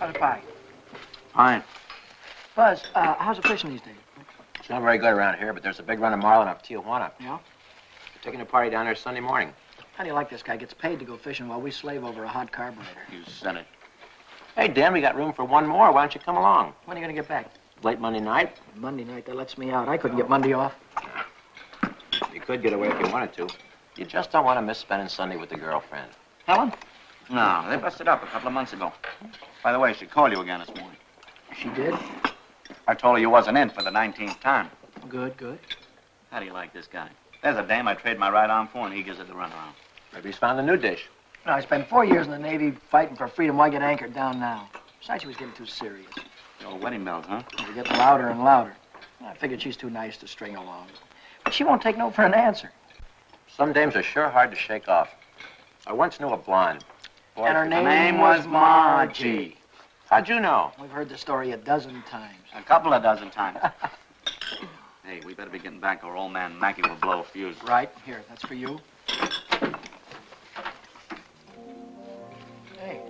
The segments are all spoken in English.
How's the pie? Fine. Buzz, how's the fishing these days? It's not very good around here, but there's a big run of marlin up Tijuana. Yeah? We're taking a party down there Sunday morning. How do you like this guy? Gets paid to go fishing while we slave over a hot carburetor. You said it. Hey, Dan, we got room for one more. Why don't you come along? When are you going to get back? Late Monday night. Monday night, that lets me out. I couldn't get Monday off. You could get away if you wanted to. You just don't want to miss spending Sunday with the girlfriend. Helen? No, they busted up a couple of months ago. By the way, she called you again this morning. She did? I told her you wasn't in for the 19th time. Good, good. How do you like this guy? There's a dame I trade my right arm for, and he gives it the runaround. Maybe he's found a new dish. No, I spent 4 years in the Navy fighting for freedom. Why get anchored down now? Besides, she was getting too serious. The old wedding bells, huh? It gets louder and louder. I figured she's too nice to string along. But she won't take no for an answer. Some dames are sure hard to shake off. I once knew a blonde. Boy, And her name was Margie. How'd you know? We've heard the story a dozen times. A couple of dozen times. Hey, we better be getting back or old man Mackey will blow a fuse. Right. Here, that's for you. Hey.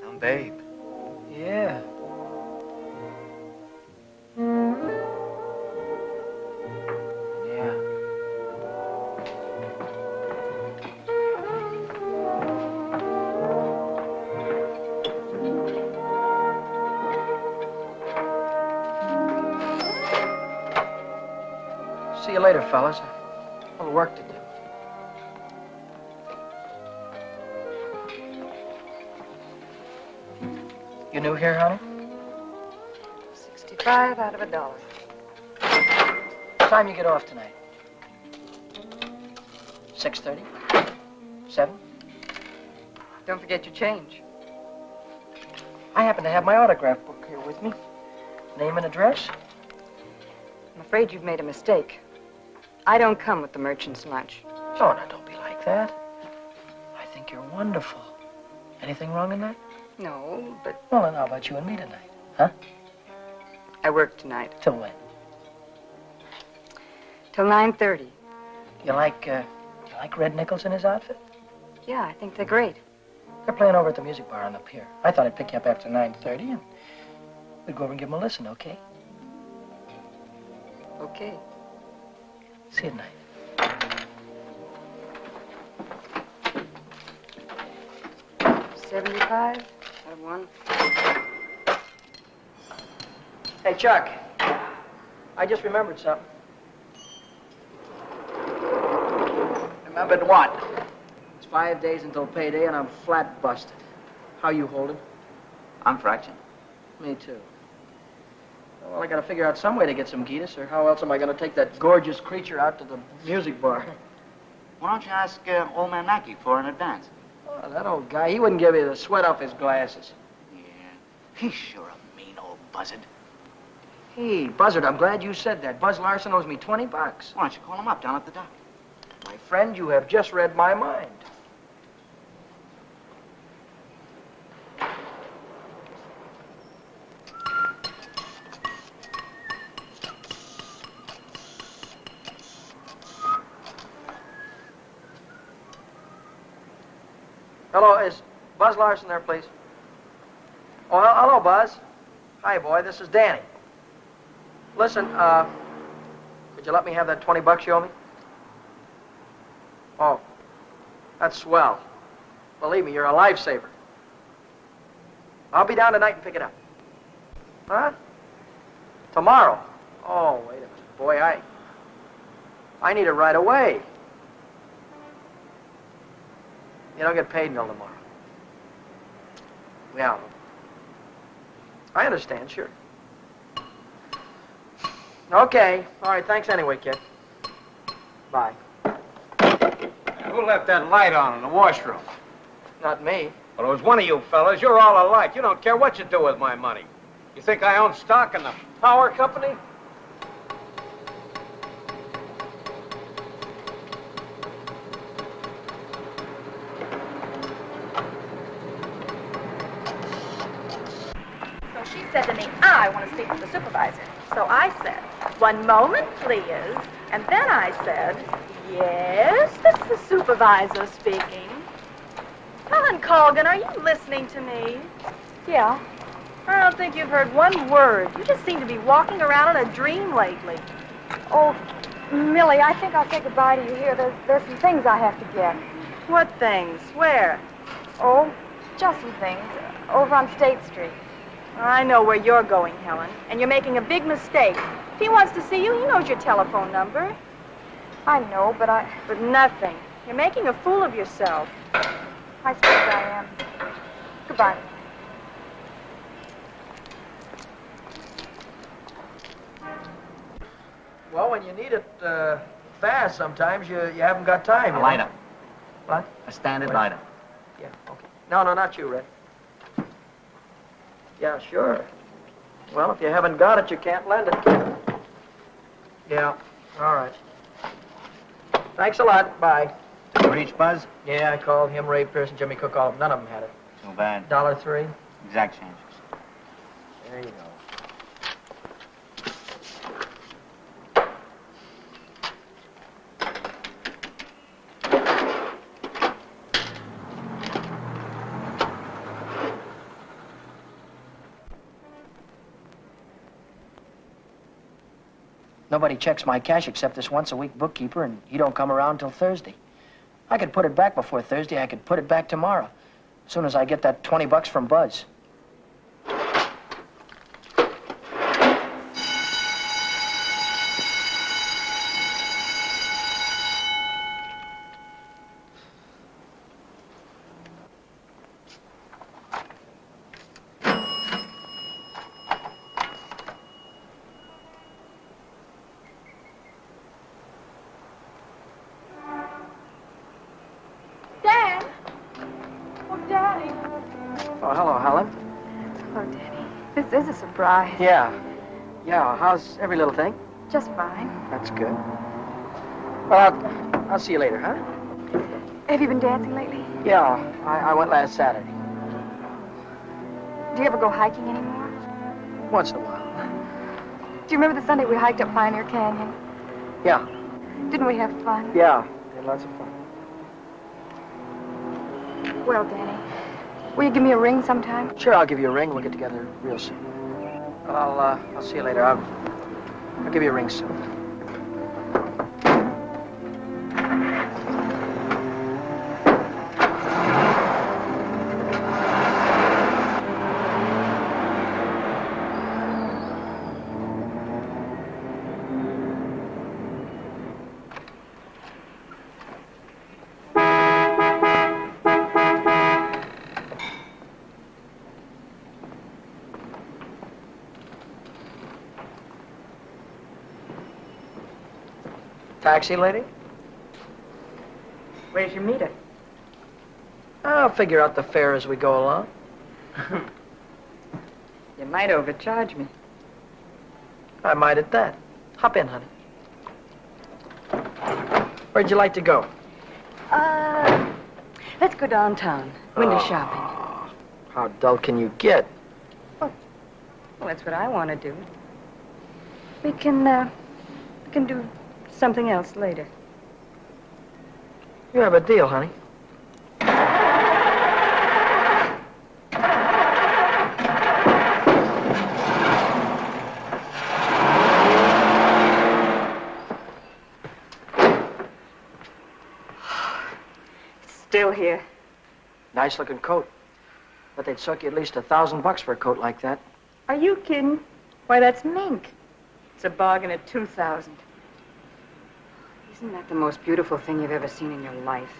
Some babe. Yeah. Yeah. See you later, fellas. A little work to do. You new here, honey? 65 out of $1. What time you get off tonight? 6:30? 7? Don't forget your change. I happen to have my autograph book here with me. Name and address? I'm afraid you've made a mistake. I don't come with the merchant's lunch. Oh, now don't be like that. I think you're wonderful. Anything wrong in that? No, but Well, then how about you and me tonight? Huh? I work tonight. Till when? Till 9:30. You like Red Nichols in his outfit? Yeah, I think they're great. They're playing over at the music bar on the pier. I thought I'd pick you up after 9:30 and we'd go over and give them a listen, okay? Okay. See you tonight. $75 out of $1. Hey, Chuck. I just remembered something. Remembered what? It's 5 days until payday and I'm flat busted. How you holding? I'm fractured. Me too. Well, I gotta figure out some way to get some Gitas, or how else am I gonna take that gorgeous creature out to the music bar? Why don't you ask old man Mackey for an advance? Oh, that old guy, he wouldn't give you the sweat off his glasses. Yeah, he's sure a mean old buzzard. Hey, Buzzard, I'm glad you said that. Buzz Larson owes me $20. Why don't you call him up down at the dock? My friend, you have just read my mind. Hello, is Buzz Larson there, please? Oh, hello, Buzz. Hi, boy, this is Danny. Listen, could you let me have that $20 you owe me? Oh, that's swell. Believe me, you're a lifesaver. I'll be down tonight and pick it up. Huh? Tomorrow? Oh, wait a minute. Boy, I need it right away. You don't get paid until tomorrow. Yeah. I understand, sure. Okay. All right, thanks anyway, kid. Bye. Who left that light on in the washroom? Not me. Well, it was one of you fellas. You're all alike. You don't care what you do with my money. You think I own stock in the power company? So she said to me, I want to speak to the supervisor. So I said, 1 moment, please. And then I said, yes, this is the supervisor speaking. Helen Colgan, are you listening to me? Yeah. I don't think you've heard one word. You just seem to be walking around in a dream lately. Oh, Millie, I think I'll say goodbye to you here. There's some things I have to get. What things? Where? Oh, just some things. Over on State Street. I know where you're going, Helen, and you're making a big mistake. If he wants to see you, he knows your telephone number. I know, but But nothing. You're making a fool of yourself. I suppose I am. Goodbye. Well, when you need it fast, sometimes you haven't got time. A you know? lighter. What? A standard Wait. lighter. Yeah, okay. No, not you, Red. Yeah, sure. Well, if you haven't got it, you can't lend it, kid. Yeah, all right. Thanks a lot. Bye. You reach Buzz? Yeah, I called him, Ray Pearson, Jimmy Cook, all of them. None of them had it. Too bad. $1.03. Exact changes. There you go. Nobody checks my cash except this once-a-week bookkeeper, and he don't come around till Thursday. I could put it back before Thursday. I could put it back tomorrow, as soon as I get that $20 from Buzz. Dad! Oh, Daddy. Oh, hello, Helen. Hello, Danny. This is a surprise. Yeah. Yeah, how's every little thing? Just fine. That's good. Well, I'll see you later, huh? Have you been dancing lately? Yeah, I went last Saturday. Do you ever go hiking anymore? Once in a while. Do you remember the Sunday we hiked up Pioneer Canyon? Yeah, Didn't we have fun? yeah. Had lots of fun. Well, Danny, will you give me a ring sometime? Sure, I'll give you a ring. We'll get together real soon. Well, I'll see you later. I'll give you a ring soon. Taxi lady? Where's your meter? I'll figure out the fare as we go along. You might overcharge me. I might at that. Hop in, honey. Where'd you like to go? Let's go downtown. Window Oh. shopping. How dull can you get? Well, that's what I want to do. We can do something else later. You have a deal, honey. Still here. Nice looking coat. But they'd suck you at least $1,000 for a coat like that. Are you kidding? Why, that's mink. It's a bargain at $2,000. Isn't that the most beautiful thing you've ever seen in your life?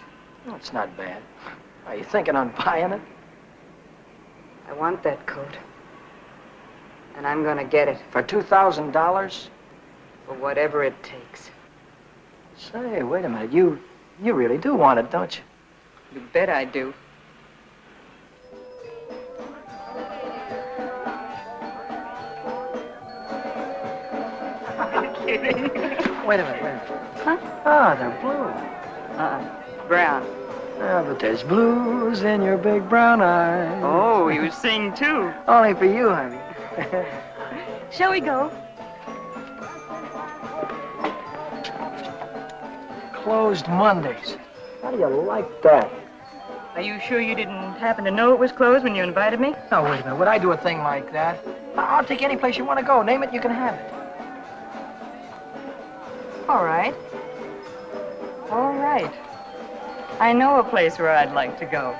Well, it's not bad. Are you thinking on buying it? I want that coat. And I'm gonna get it For $2,000? for whatever it takes. Say, wait a minute. You really do want it, don't you? You bet I do. Wait a minute. Huh? Ah, they're blue. Brown. Ah, but there's blues in your big brown eyes. Oh, you sing too. Only for you, honey. Shall we go? closed Mondays. How do you like that? Are you sure you didn't happen to know it was closed when you invited me? No, wait a minute. Would I do a thing like that? I'll take any place you want to go. Name it, you can have it. All right. All right. I know a place where I'd like to go.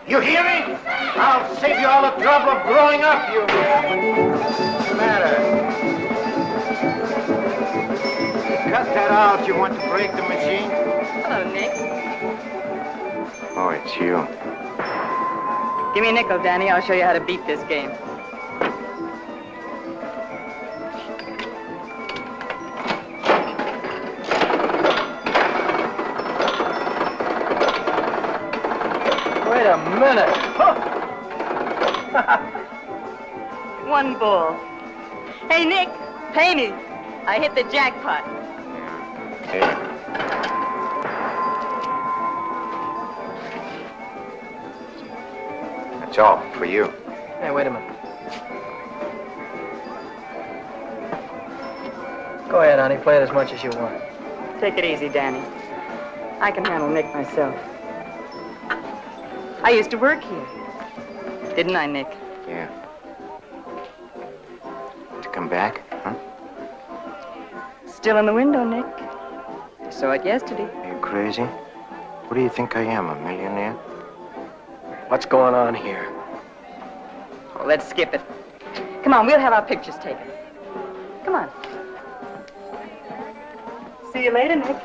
You hear me? I'll save you all the trouble of growing up, you. What's the matter? Cut that out. You want to break the machine? Hello, Nick. Oh, it's you. Give me a nickel, Danny. I'll show you how to beat this game. Wait a minute. One bull. Hey, Nick, pay me. I hit the jackpot. Hey. That's all for you. Hey, wait a minute. Go ahead, honey. Play it as much as you want. Take it easy, Danny. I can handle Nick myself. I used to work here. Didn't I, Nick? Yeah. To come back, huh? Still in the window, Nick. I saw it yesterday. Are you crazy? What do you think I am, a millionaire? What's going on here? Oh, let's skip it. Come on, we'll have our pictures taken. Come on. See you later, Nick.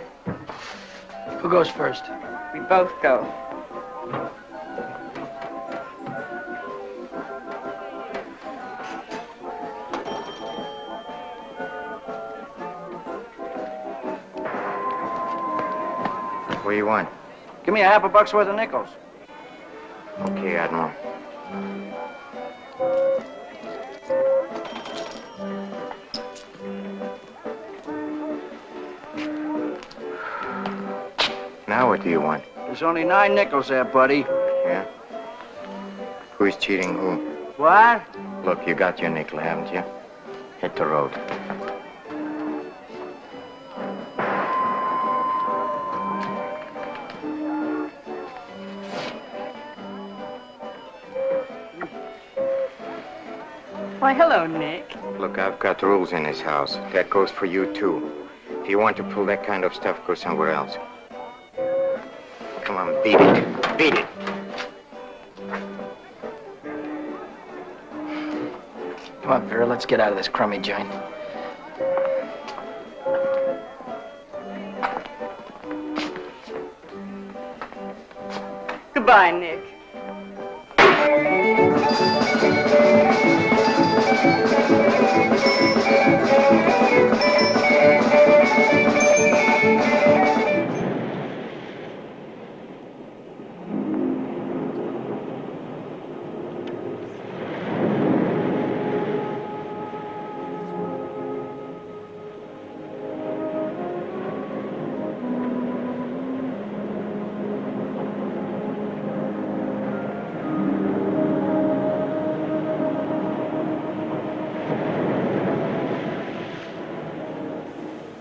Who goes first? We both go. What do you want? Give me $50 worth of nickels. Okay, Admiral. Now what do you want? There's only 9 nickels there, buddy. Yeah? Who's cheating who? What? Look, you got your nickel, haven't you? Hit the road. Why, hello, Nick. Look, I've got rules in this house. That goes for you, too. If you want to pull that kind of stuff, go somewhere else. Come on, beat it. Beat it. Come on, Vera. Let's get out of this crummy joint. Goodbye, Nick.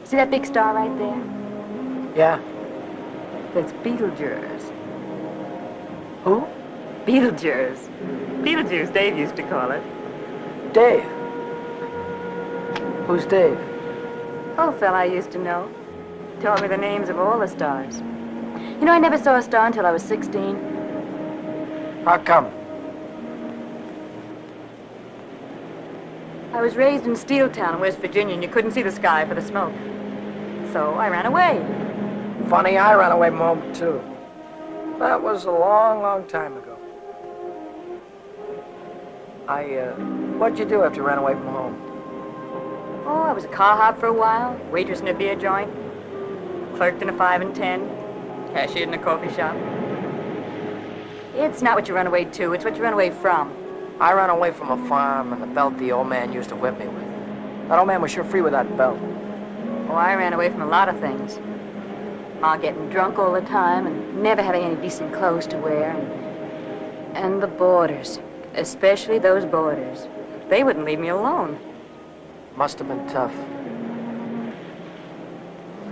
See that big star right there? Yeah? That's Beetlejuice. Who? Beetlejuice. Beetlejuice, Dave used to call it. Dave. Who's Dave? Old fella I used to know. Told me the names of all the stars. You know, I never saw a star until I was 16. How come? I was raised in Steeltown, West Virginia, and you couldn't see the sky for the smoke. So I ran away. Funny, I ran away from home, too. That was a long, long time ago. What'd you do after you ran away from home? Oh, I was a car hop for a while, waitress in a beer joint, clerked in a 5 and 10, cashiered in a coffee shop. It's not what you run away to, it's what you run away from. I ran away from a farm and the belt the old man used to whip me with. That old man was sure free with that belt. Oh, I ran away from a lot of things. Ma getting drunk all the time and never having any decent clothes to wear. And the boarders, especially those boarders. They wouldn't leave me alone. Must have been tough.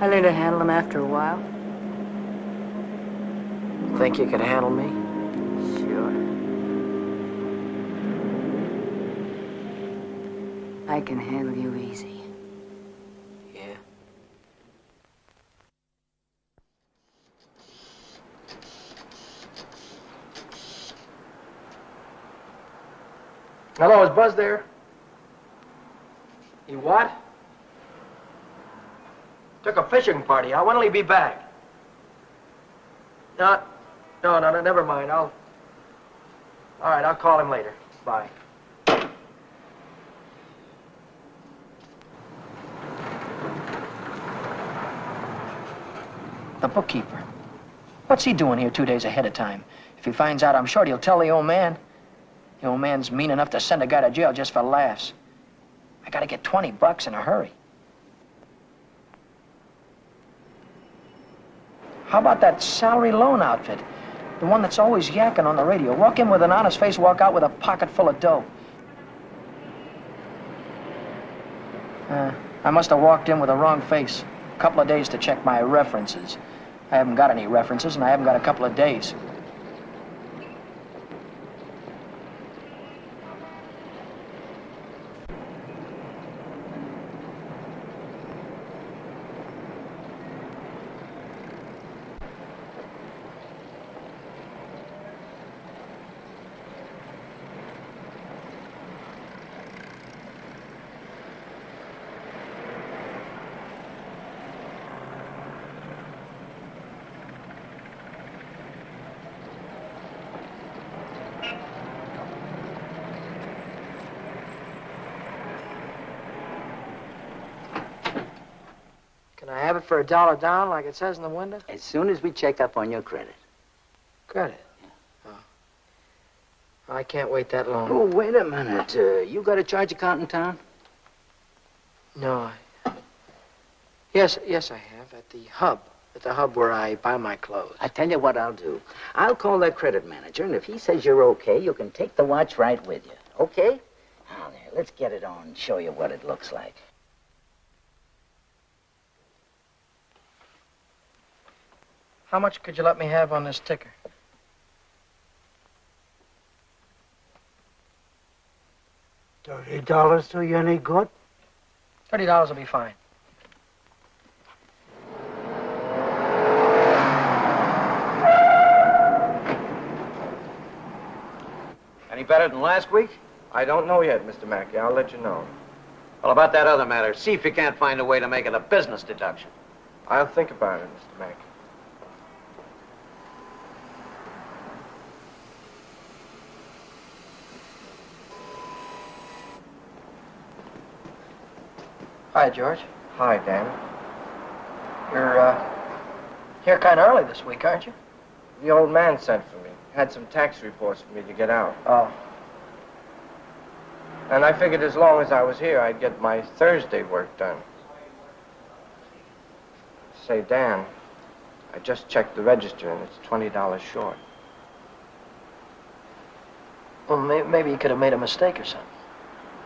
I learned to handle them after a while. Think you could handle me? Sure. I can handle you easy. Yeah. Hello, is Buzz there? He what? Took a fishing party. When will he be back? No, never mind. All right, I'll call him later. Bye. The bookkeeper. What's he doing here 2 days ahead of time? If he finds out I'm short, he'll tell the old man. The old man's mean enough to send a guy to jail just for laughs. I gotta get $20 in a hurry. How about that salary loan outfit? The one that's always yakking on the radio. Walk in with an honest face, walk out with a pocket full of dough. I must have walked in with the wrong face. A couple of days to check my references. I haven't got any references, and I haven't got a couple of days. Can I have it for $1 down, like it says in the window? As soon as we check up on your credit. Credit? Oh. I can't wait that long. Oh, wait a minute. You got a charge account in town? No, Yes, I have, at the hub. At the hub where I buy my clothes. I tell you what I'll do. I'll call that credit manager, and if he says you're okay, you can take the watch right with you. Okay? Now, there, let's get it on and show you what it looks like. How much could you let me have on this ticker? $30 do you any good? $30 will be fine. Any better than last week? I don't know yet, Mr. Mackey. I'll let you know. Well, about that other matter, see if you can't find a way to make it a business deduction. I'll think about it, Mr. Mackey. Hi, George. Hi, Dan. You're here kind of early this week, aren't you? The old man sent for me. Had some tax reports for me to get out. Oh. And I figured as long as I was here, I'd get my Thursday work done. Say, Dan, I just checked the register and it's $20 short. Well, maybe you could have made a mistake or something.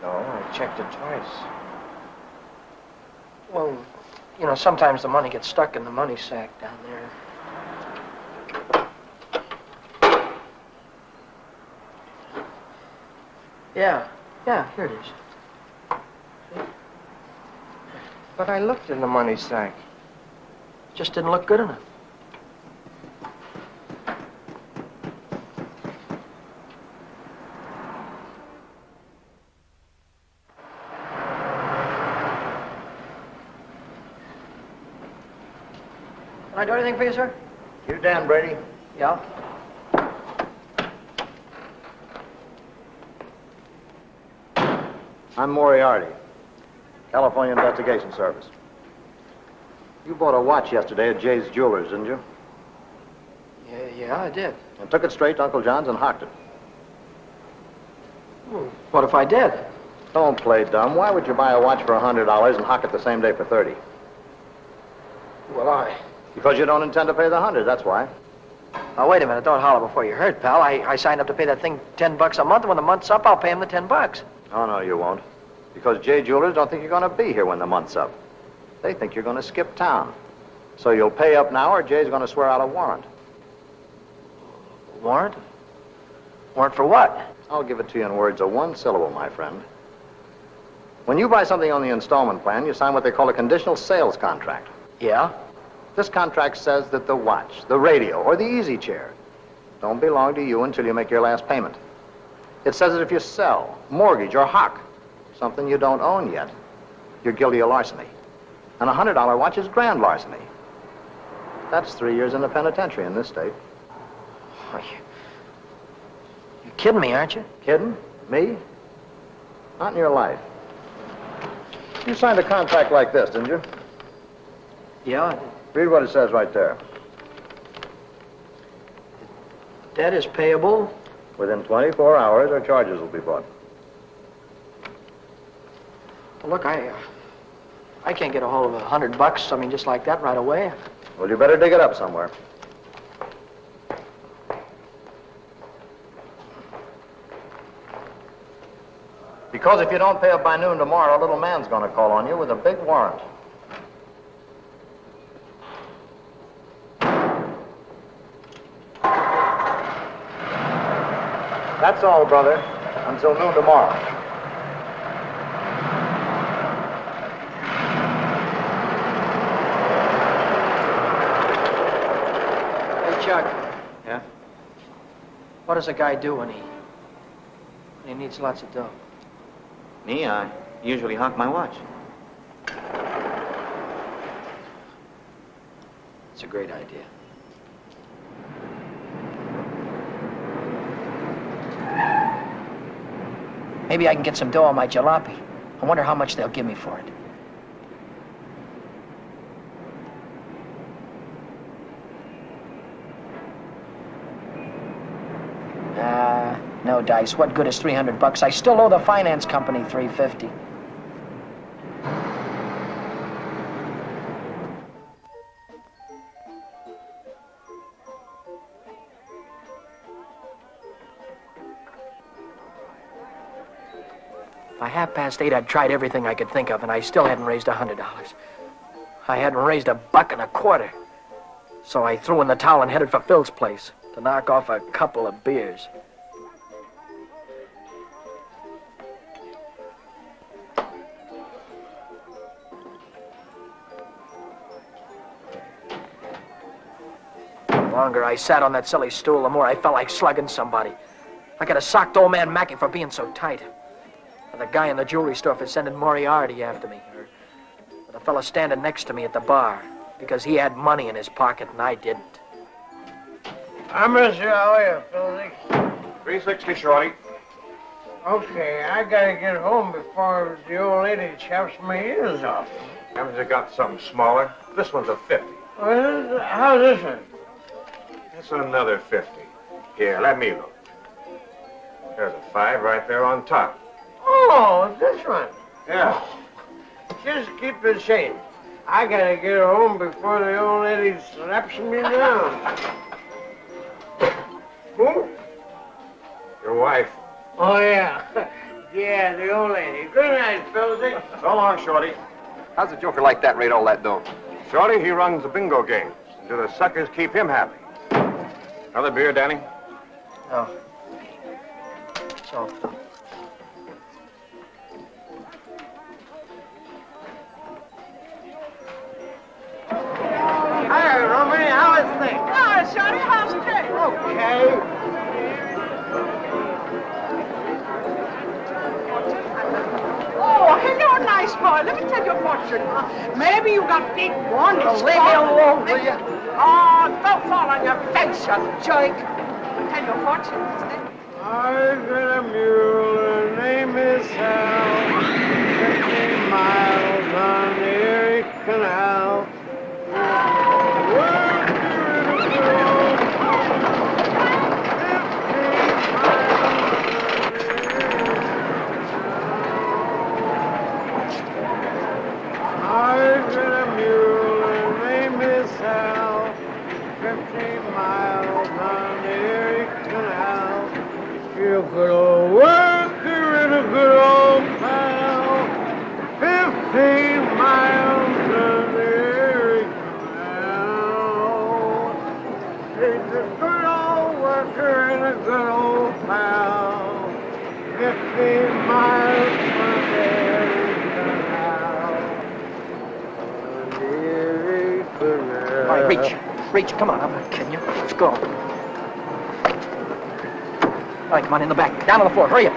No, I checked it twice. Well, you know, sometimes the money gets stuck in the money sack down there. Yeah, here it is. But I looked in the money sack. Just didn't look good enough. Can I do anything for you, sir? You Dan Brady? Yeah. I'm Moriarty, California Investigation Service. You bought a watch yesterday at Jay's Jewelers, didn't you? Yeah, I did. And took it straight to Uncle John's and hocked it. Well, what if I did? Don't play dumb. Why would you buy a watch for $100 and hock it the same day for $30? Well, Because you don't intend to pay the 100, that's why. Now, wait a minute. Don't holler before you hurt, pal. I signed up to pay that thing $10 a month, and when the month's up, I'll pay him the $10. Oh, no, you won't. Because J Jewelers don't think you're going to be here when the month's up. They think you're going to skip town. So you'll pay up now, or Jay's going to swear out a warrant. Warrant? Warrant for what? I'll give it to you in words of one syllable, my friend. When you buy something on the installment plan, you sign what they call a conditional sales contract. Yeah? This contract says that the watch, the radio, or the easy chair don't belong to you until you make your last payment. It says that if you sell, mortgage, or hock something you don't own yet, you're guilty of larceny. And a $100 watch is grand larceny. That's 3 years in the penitentiary in this state. You're kidding me, aren't you? Kidding? Me? Not in your life. You signed a contract like this, didn't you? Yeah, I did. Read what it says right there. Debt is payable. Within 24 hours, or charges will be brought. Well, look, I can't get a hold of $100, I mean, just like that right away. Well, you better dig it up somewhere. Because if you don't pay up by noon tomorrow, a little man's going to call on you with a big warrant. That's all, brother. Until noon tomorrow. Hey, Chuck, Yeah? what does a guy do when he needs lots of dough? Me? I usually hock my watch. It's a great idea. Maybe I can get some dough on my jalopy. I wonder how much they'll give me for it. No dice. What good is $300? I still owe the finance company $350. By 8:30, I'd tried everything I could think of, and I still hadn't raised $100. I hadn't raised $1.25. So I threw in the towel and headed for Phil's place to knock off a couple of beers. The longer I sat on that silly stool, the more I felt like slugging somebody. I could have socked old man Mackey for being so tight. Or the guy in the jewelry store for sending Moriarty after me. Or the fella standing next to me at the bar because he had money in his pocket and I didn't. I miss you. How are you, Philly? 360, Shorty. Okay, I gotta get home before the old lady chops my ears off. Haven't you got something smaller? This one's a 50. How's this one? That's another 50. Here, let me look. There's a 5 right there on top. Oh, this one. Yeah. Just keep the change. I gotta get home before the old lady slaps me down. Who? Your wife. Oh, yeah. Yeah, the old lady. Good night, Philly. So long, Shorty. How's a joker like that rate all that dough? Shorty, he runs the bingo game. Do the suckers keep him happy? Another beer, Danny? Oh. So. Hi, Rooney. How is things? Oh, Shorty, how's it going? Okay. Oh, hello, nice boy. Let me tell you a fortune. Maybe you got big one. Oh, leave me alone, will you? Oh, don't fall on your face, you jerk. Tell you a fortune, isn't it? I've got a mule, her name is Sal. 50 miles on the Erie Canal. I've got a mule, her name Reach. Reach. Come on, I'm not kidding you. Let's go. All right, come on, in the back. Down on the floor. Hurry up.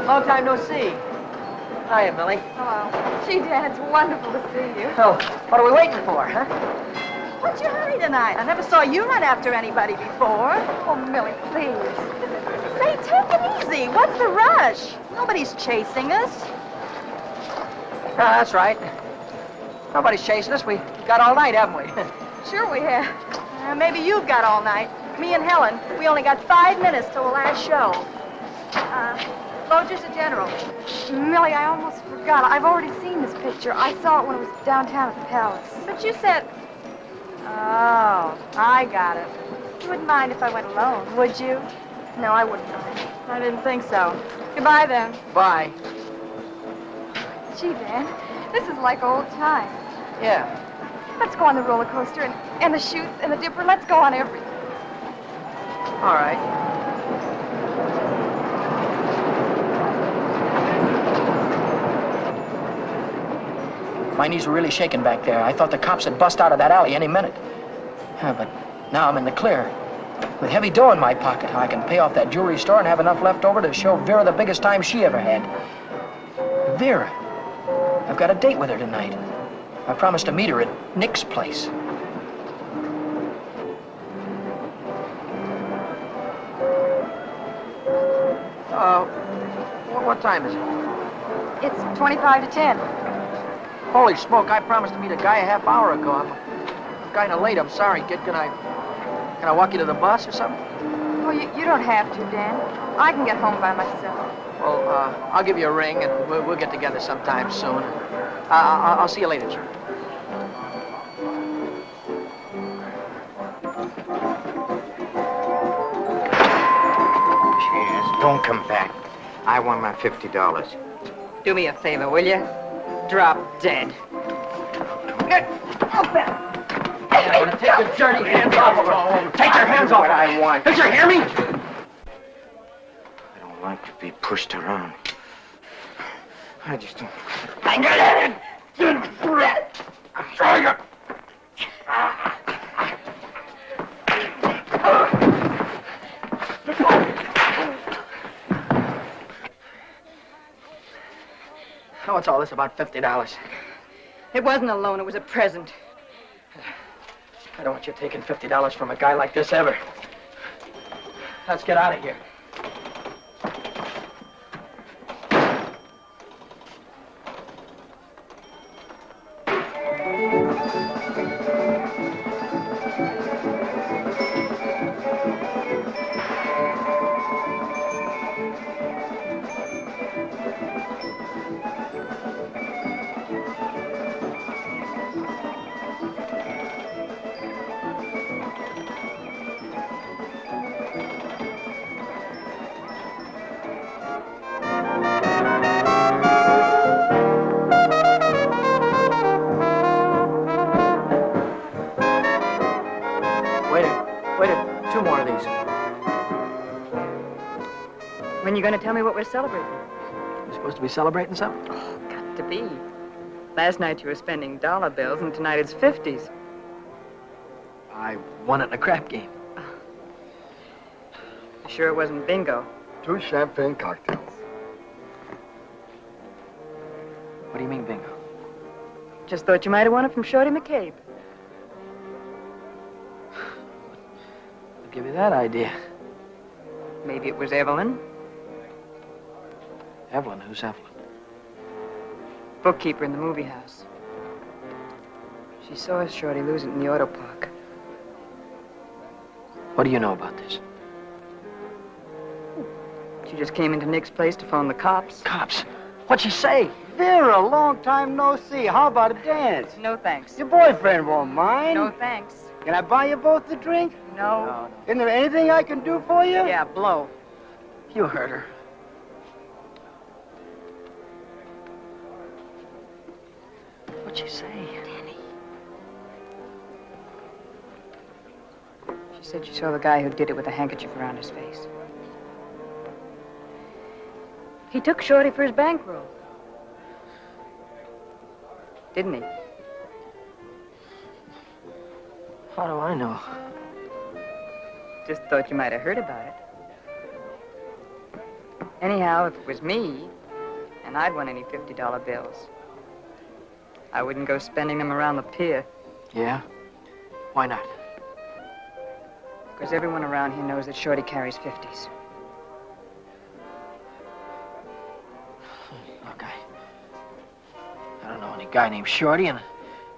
Long time no see. Hiya, Millie. Hello. Gee, Dan, it's wonderful to see you. Oh, what are we waiting for, huh? What's your hurry tonight? I never saw you run after anybody before. Oh, Millie, please. Say, take it easy. What's the rush? Nobody's chasing us. That's right. Nobody's chasing us. We got all night, haven't we? Sure we have. Maybe you've got all night. Me and Helen, we only got 5 minutes till the last show. Folgers, a general. Millie, I almost forgot. I've already seen this picture. I saw it when it was downtown at the Palace. But you said... Oh, I got it. You wouldn't mind if I went alone, would you? No, I wouldn't mind. I didn't think so. Goodbye, then. Bye. Gee, Dan, this is like old times. Yeah. Let's go on the roller coaster and the chutes and the dipper. Let's go on everything. All right. My knees were really shaking back there. I thought the cops had bust out of that alley any minute. But now I'm in the clear. With heavy dough in my pocket, I can pay off that jewelry store and have enough left over to show Vera the biggest time she ever had. Vera. I've got a date with her tonight. I promised to meet her at Nick's place. What time is it? It's 25 to 10. Holy smoke, I promised to meet a guy a half hour ago. I'm kind of late. I'm sorry, kid. Can I walk you to the bus or something? Well, you don't have to, Dan. I can get home by myself. Well, I'll give you a ring, and we'll get together sometime soon. I'll see you later, sir. Cheers. Don't come back. I want my $50. Do me a favor, will you? Drop dead. Take your dirty hands off of her. Take your hands off. What I want. Did you hear me? I don't like to be pushed around. I just don't. I'm trying to. What's all this about $50? It wasn't a loan, it was a present. I don't want you taking $50 from a guy like this ever. Let's get out of here. Two more of these. When are you going to tell me what we're celebrating? You supposed to be celebrating something? Oh, got to be. Last night you were spending dollar bills, and tonight it's 50s. I won it in a crap game. You sure it wasn't bingo? 2 champagne cocktails. What do you mean, bingo? Just thought you might have won it from Shorty McCabe. I'll give you that idea. Maybe it was Evelyn. Evelyn? Who's Evelyn? bookkeeper in the movie house. She saw Shorty lose it in the auto park. What do you know about this? She just came into Nick's place to phone the cops. Cops? What'd she say? Vera, long time no see. How about a dance? No thanks. Your boyfriend won't mind. No thanks. Can I buy you both a drink? No. Isn't there anything I can do for you? Yeah, blow. You heard her. What'd she say? Danny. She said she saw the guy who did it with a handkerchief around his face. He took Shorty for his bankroll. Didn't he? How do I know? Just thought you might have heard about it. Anyhow, if it was me, and I'd won any $50 bills, I wouldn't go spending them around the pier. Yeah? Why not? Because everyone around here knows that Shorty carries 50s. Look, I don't know any guy named Shorty, and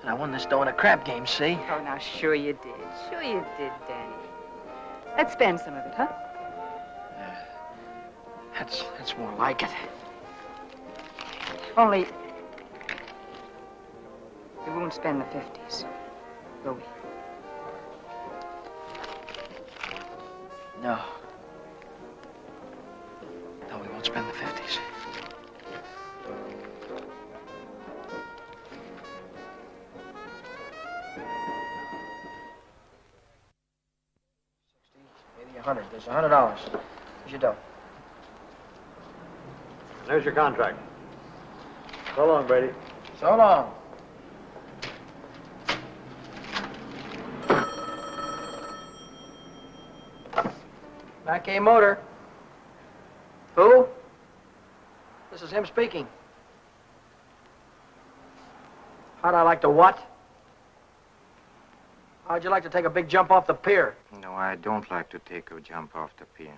I won this dough in a crap game, see? Oh, now, sure you did. Sure you did, Danny. Let's spend some of it, huh? That's more like it. Only, we won't spend the 50s, will we? No. No, we won't spend the 50s. $60, $80, $100. There's $100. Here's your dough. There's your contract. So long, Brady. So long. Back A Motor. Who? This is him speaking. How'd I like to what? How'd you like to take a big jump off the pier? No, I don't like to take a jump off the pier.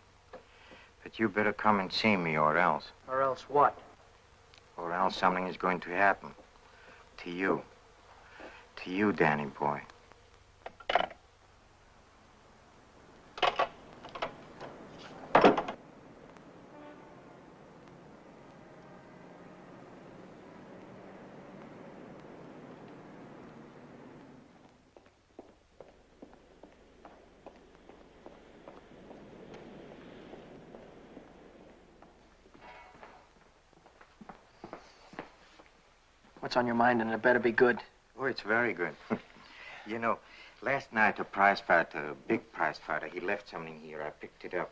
But you better come and see me, or else. Or else what? Or else something is going to happen. To you. To you, Danny boy. What's on your mind, and it better be good. Oh, it's very good. You know, last night a prize fighter, a big prize fighter, he left something here. I picked it up.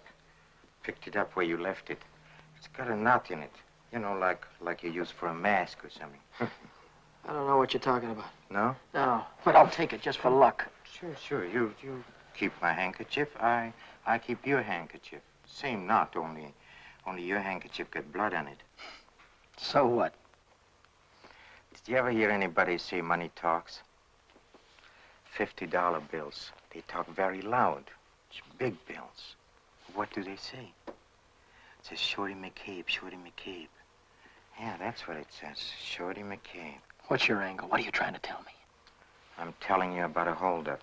Picked it up where you left it. It's got a knot in it. You know, like you use for a mask or something. I don't know what you're talking about. No? No, but I'll take it just for luck. Sure. You keep my handkerchief. I keep your handkerchief. Same knot, only your handkerchief got blood on it. So what? Did you ever hear anybody say money talks? $50 bills. They talk very loud. It's big bills. What do they say? It says Shorty McCabe, Shorty McCabe. Yeah, that's what it says. Shorty McCabe. What's your angle? What are you trying to tell me? I'm telling you about a holdup.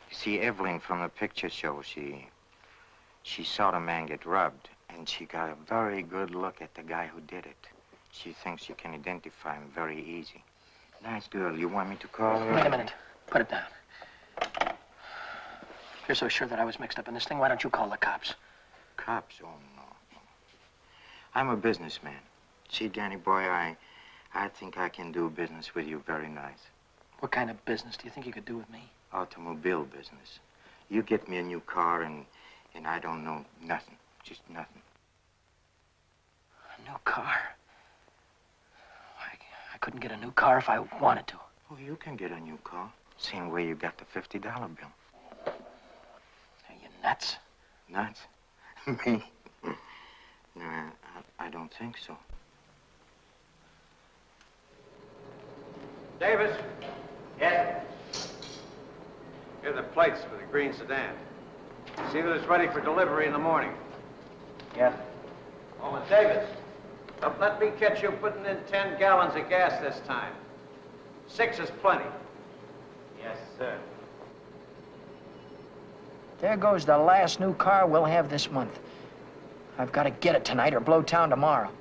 You see, Evelyn from the picture show, she saw the man get robbed, and she got a very good look at the guy who did it. She thinks you can identify him very easy. Nice girl. You want me to call her? Wait a minute. Put it down. If you're so sure that I was mixed up in this thing, why don't you call the cops? Cops? Oh, no. I'm a businessman. See, Danny boy, I think I can do business with you very nice. What kind of business do you think you could do with me? Automobile business. You get me a new car, and I don't know nothing. Just nothing. A new car? I couldn't get a new car if I wanted to. Oh, you can get a new car. Same way you got the $50 bill. Are you nuts? Nuts? Me? No, I don't think so. Davis, Yes? here are the plates for the green sedan. See that it's ready for delivery in the morning. Yeah. Oh, and Davis, But let me catch you putting in 10 gallons of gas this time. 6 is plenty. Yes, sir. There goes the last new car we'll have this month. I've got to get it tonight or blow town tomorrow.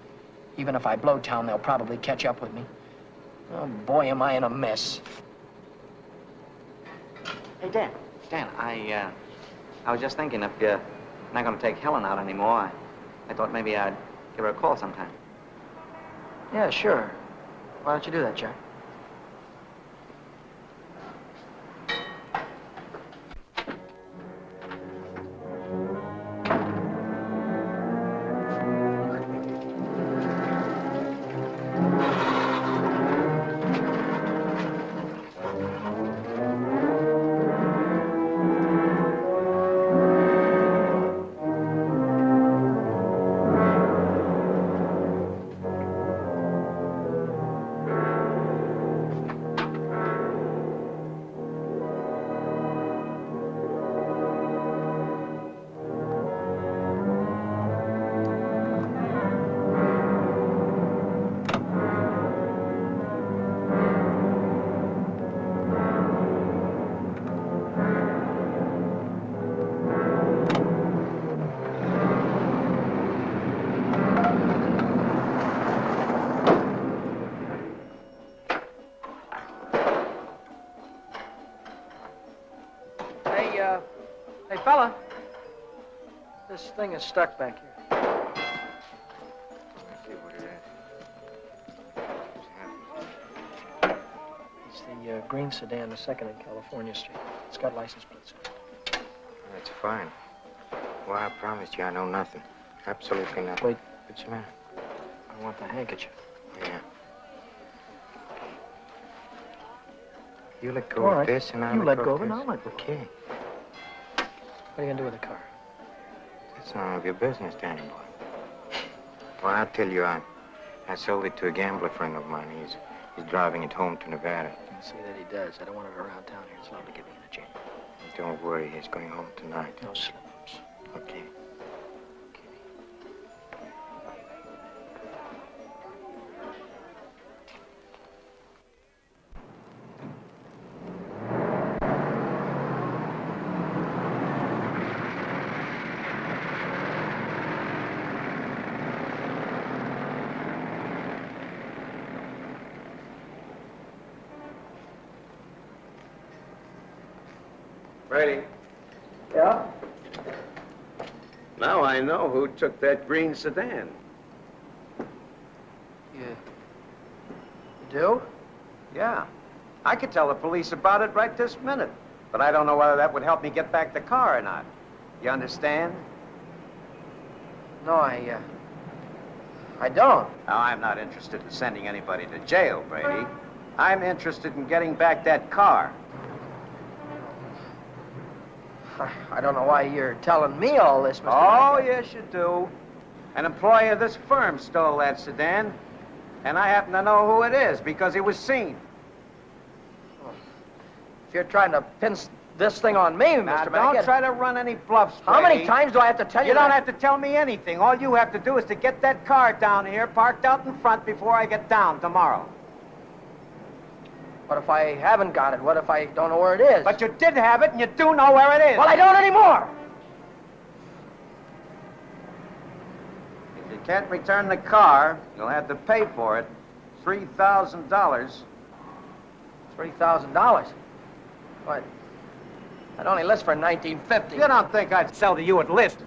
Even if I blow town, they'll probably catch up with me. Oh, boy, am I in a mess. Hey, Dan. Dan, I was just thinking if you're not going to take Helen out anymore, I thought maybe I'd give her a call sometime. Yeah, sure. Why don't you do that, Jack? Hey, fella. This thing is stuck back here. Let's see what it is. It's the green sedan, the second in California Street. It's got license plates. That's fine. Well, I promised you I know nothing. Absolutely nothing. Wait. What's the matter? I want the handkerchief. Yeah. You let go All of right. this and I'll You let go of it, this. and I'll let go. Okay. What are you going to do with the car? That's none of your business, Danny boy. Well, I'll tell you, I sold it to a gambler friend of mine. He's driving it home to Nevada. I'll see that he does. I don't want it around town here. It's allowed to get me in a jam. Don't worry, he's going home tonight. No slip-ups. Okay. Brady. Yeah? Now I know who took that green sedan. You do? Yeah. I could tell the police about it right this minute. But I don't know whether that would help me get back the car or not. You understand? No, I don't. Now, I'm not interested in sending anybody to jail, Brady. I'm interested in getting back that car. I don't know why you're telling me all this, Mr. Oh, Hackett. yes, you do. An employee of this firm stole that sedan, and I happen to know who it is because it was seen. If you're trying to pin this thing on me, Now, Mr. don't Hackett. try to run any bluffs, Brady. How many times do I have to tell you You don't that? have to tell me anything. All you have to do is to get that car down here, parked out in front before I get down tomorrow. What if I haven't got it? What if I don't know where it is? But you did have it, and you do know where it is. Well, I don't anymore. If you can't return the car, you'll have to pay for it. $3,000. $3,000. What? I'd only list for $19.50. You don't think I'd sell to you at list?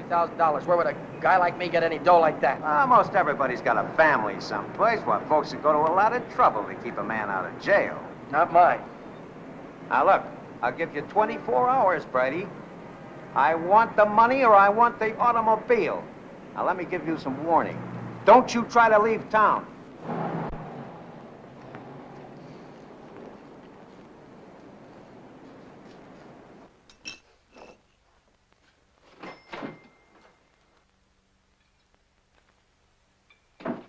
$3,000. Where would a guy like me get any dough like that? Most everybody's got a family someplace. Well, folks would go to a lot of trouble to keep a man out of jail. Not mine. Now, look, I'll give you 24 hours, Brady. I want the money or I want the automobile. Now, let me give you some warning. Don't you try to leave town.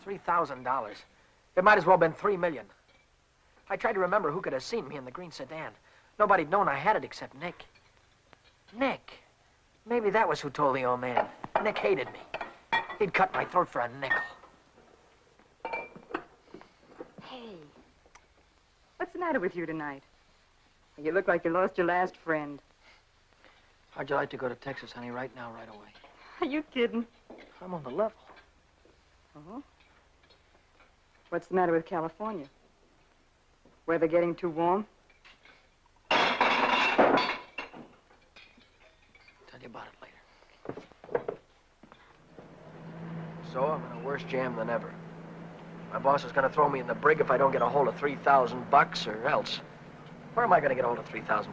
$3,000. It might as well have been $3 million. I tried to remember who could have seen me in the green sedan. Nobody'd known I had it except Nick. Nick. Maybe that was who told the old man. Nick hated me. He'd cut my throat for a nickel. What's the matter with you tonight? You look like you lost your last friend. How'd you like to go to Texas, honey, right now, right away? Are you kidding? I'm on the level. Oh? What's the matter with California? Weather getting too warm? Tell you about it later. So I'm in a worse jam than ever. My boss is going to throw me in the brig if I don't get a hold of $3,000 or else. Where am I going to get a hold of $3,000?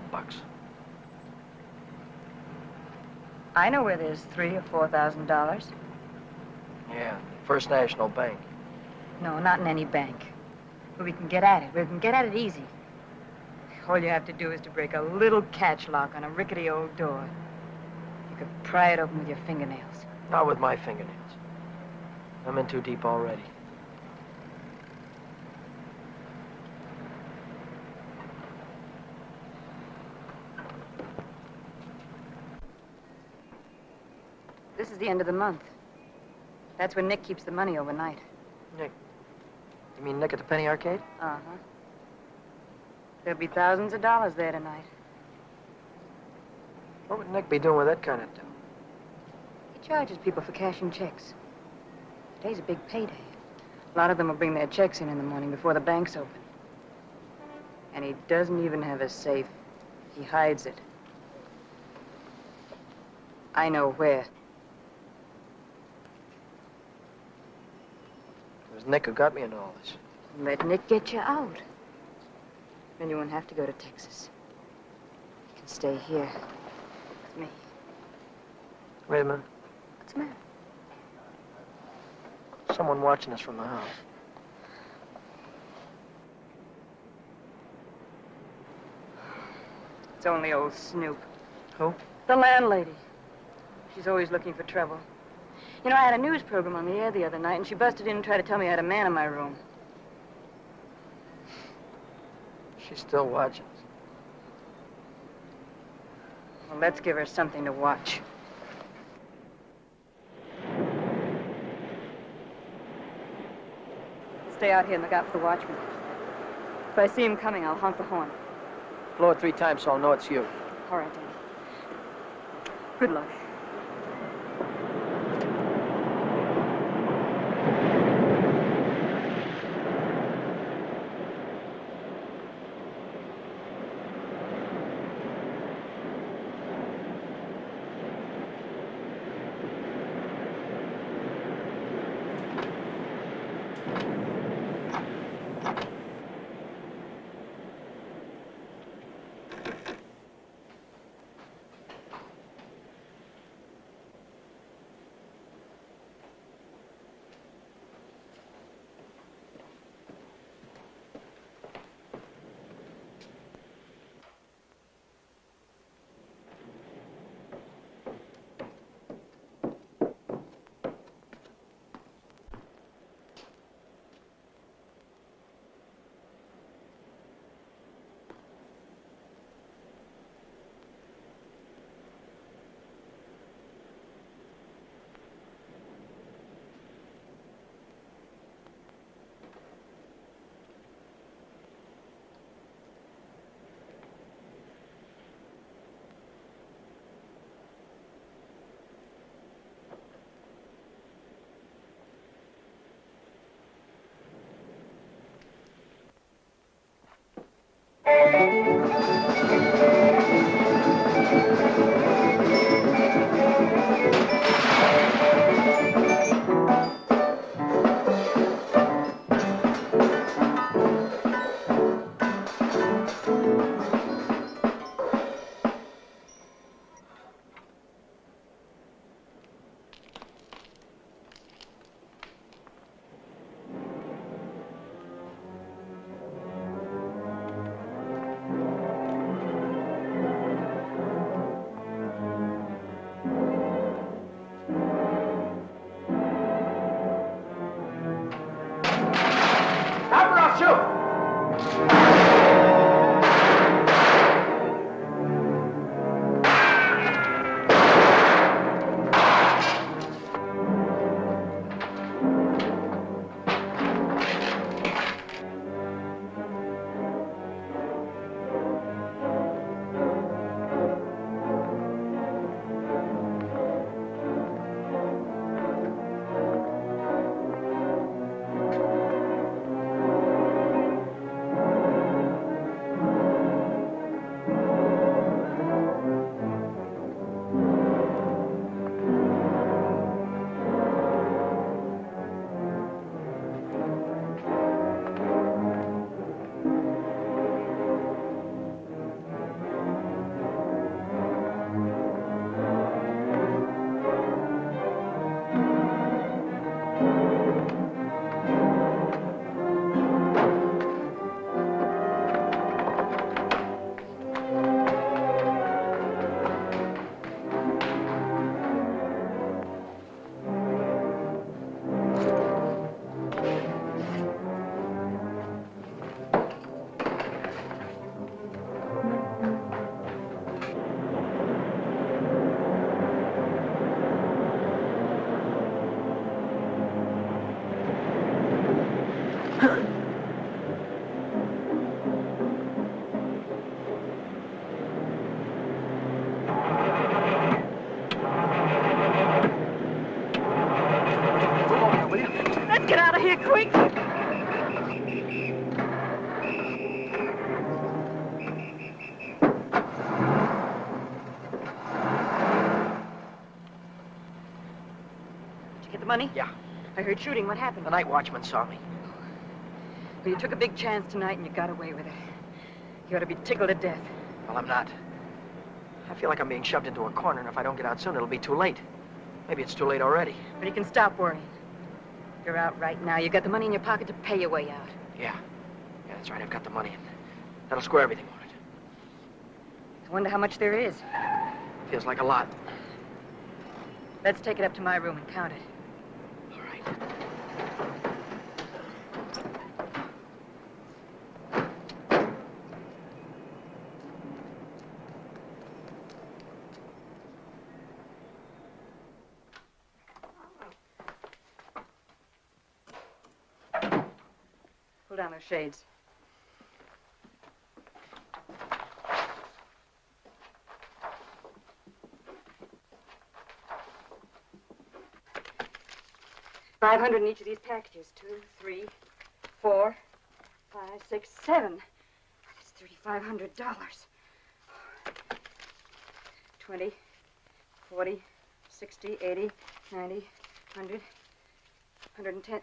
I know where there's $3,000 or $4,000. Yeah, First National Bank. No, not in any bank. But we can get at it. We can get at it easy. All you have to do is to break a little catch lock on a rickety old door. You could pry it open with your fingernails. Not with my fingernails. I'm in too deep already. This is the end of the month. That's when Nick keeps the money overnight. Nick? You mean Nick at the Penny Arcade? Uh-huh. There'll be thousands of dollars there tonight. What would Nick be doing with that kind of dough? He charges people for cashing checks. Today's a big payday. A lot of them will bring their checks in the morning before the bank's open. And he doesn't even have a safe. He hides it. I know where. It was Nick who got me into all this. Let Nick get you out. Then you won't have to go to Texas. You can stay here with me. Wait a minute. What's the matter? Someone watching us from the house. It's only old Snoop. Who? The landlady. She's always looking for trouble. You know, I had a news program on the air the other night, and she busted in and tried to tell me I had a man in my room. She's still watching us. Well, let's give her something to watch. Stay out here and look out for the watchman. If I see him coming, I'll honk the horn. Blow it 3 times so I'll know it's you. All right, Danny. Good luck. Let's get out of here quick. The money? Yeah. I heard shooting. What happened? The night watchman saw me. Well, you took a big chance tonight and you got away with it. You ought to be tickled to death. Well, I'm not. I feel like I'm being shoved into a corner, and if I don't get out soon, it'll be too late. Maybe it's too late already. But you can stop worrying. You're out right now. You got the money in your pocket to pay your way out. Yeah. Yeah, that's right. I've got the money, and that'll square everything on it. I wonder how much there is. Feels like a lot. Let's take it up to my room and count it. Pull down those shades. $500 in each of these packages. 2, 3, 4, 5, 6, 7. That's $3,500. 20, 40, 60, 80, 90, 100, 110.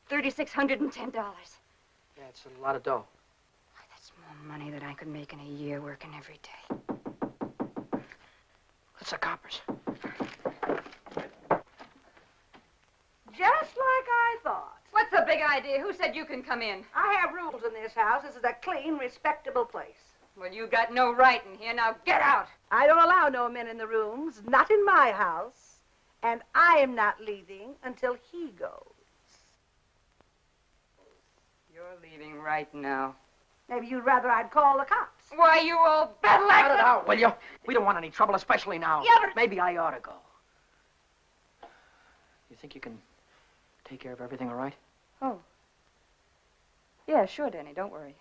$3,610. Yeah, it's a lot of dough. That's more money than I could make in a year working every day. That's the coppers. Just like I thought. What's the big idea? Who said you can come in? I have rules in this house. This is a clean, respectable place. Well, you got no right in here. Now get out. I don't allow no men in the rooms, not in my house. And I am not leaving until he goes. You're leaving right now. Maybe you'd rather I'd call the cops. Why, you old Cut bedlam! it out, will you? We don't want any trouble, especially now. Yeah, but... Maybe I ought to go. You think you can take care of everything all right? Oh. Yeah, sure, Danny. Don't worry.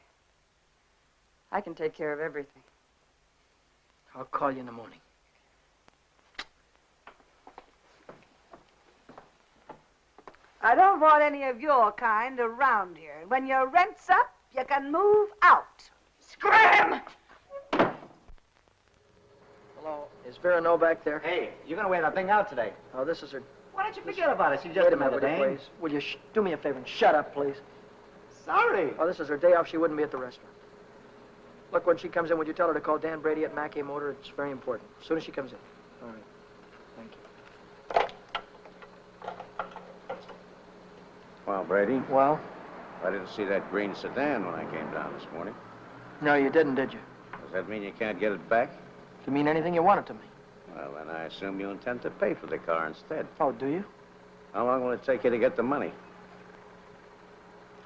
I can take care of everything. I'll call you in the morning. I don't want any of your kind around here. When your rent's up, you can move out. Scram! Hello, is Vera No back there? Hey, you're gonna wear that thing out today. Oh, this is her... Why don't you forget about it? She's Wait just a minute, another will you, dame. please? Will you do me a favor and shut up, please? Sorry. Oh, this is her day off. She wouldn't be at the restaurant. Look, when she comes in, would you tell her to call Dan Brady at Mackey Motor? It's very important. As soon as she comes in. All right. Thank you. Well, Brady, Well? I didn't see that green sedan when I came down this morning. No, you didn't, did you? Does that mean you can't get it back? You mean anything you want it to me? Well, then I assume you intend to pay for the car instead. Oh, do you? How long will it take you to get the money?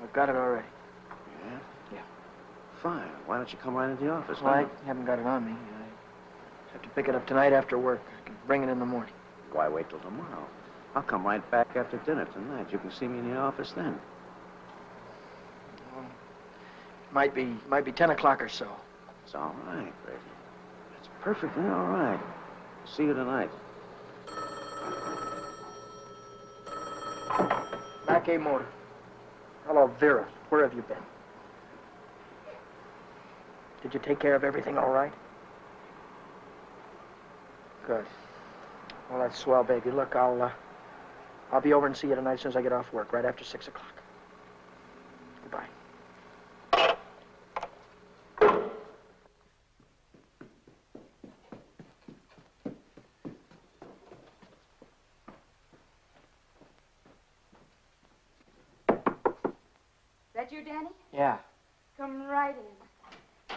I've got it already. Yeah? Yeah. Fine. Why don't you come right into the office? Well, I now? haven't got it on me. I have to pick it up tonight after work. I can bring it in the morning. Why wait till tomorrow? I'll come right back after dinner tonight. You can see me in the office then. Well, might be 10 o'clock or so. It's all right, Brady. It's perfectly all right. See you tonight. Mackey Motor. Hello, Vera. Where have you been? Did you take care of everything all right? Good. Well, that's swell, baby. Look, I'll be over and see you tonight as soon as I get off work, right after 6 o'clock. Goodbye. That you, Danny? Yeah. Come right in.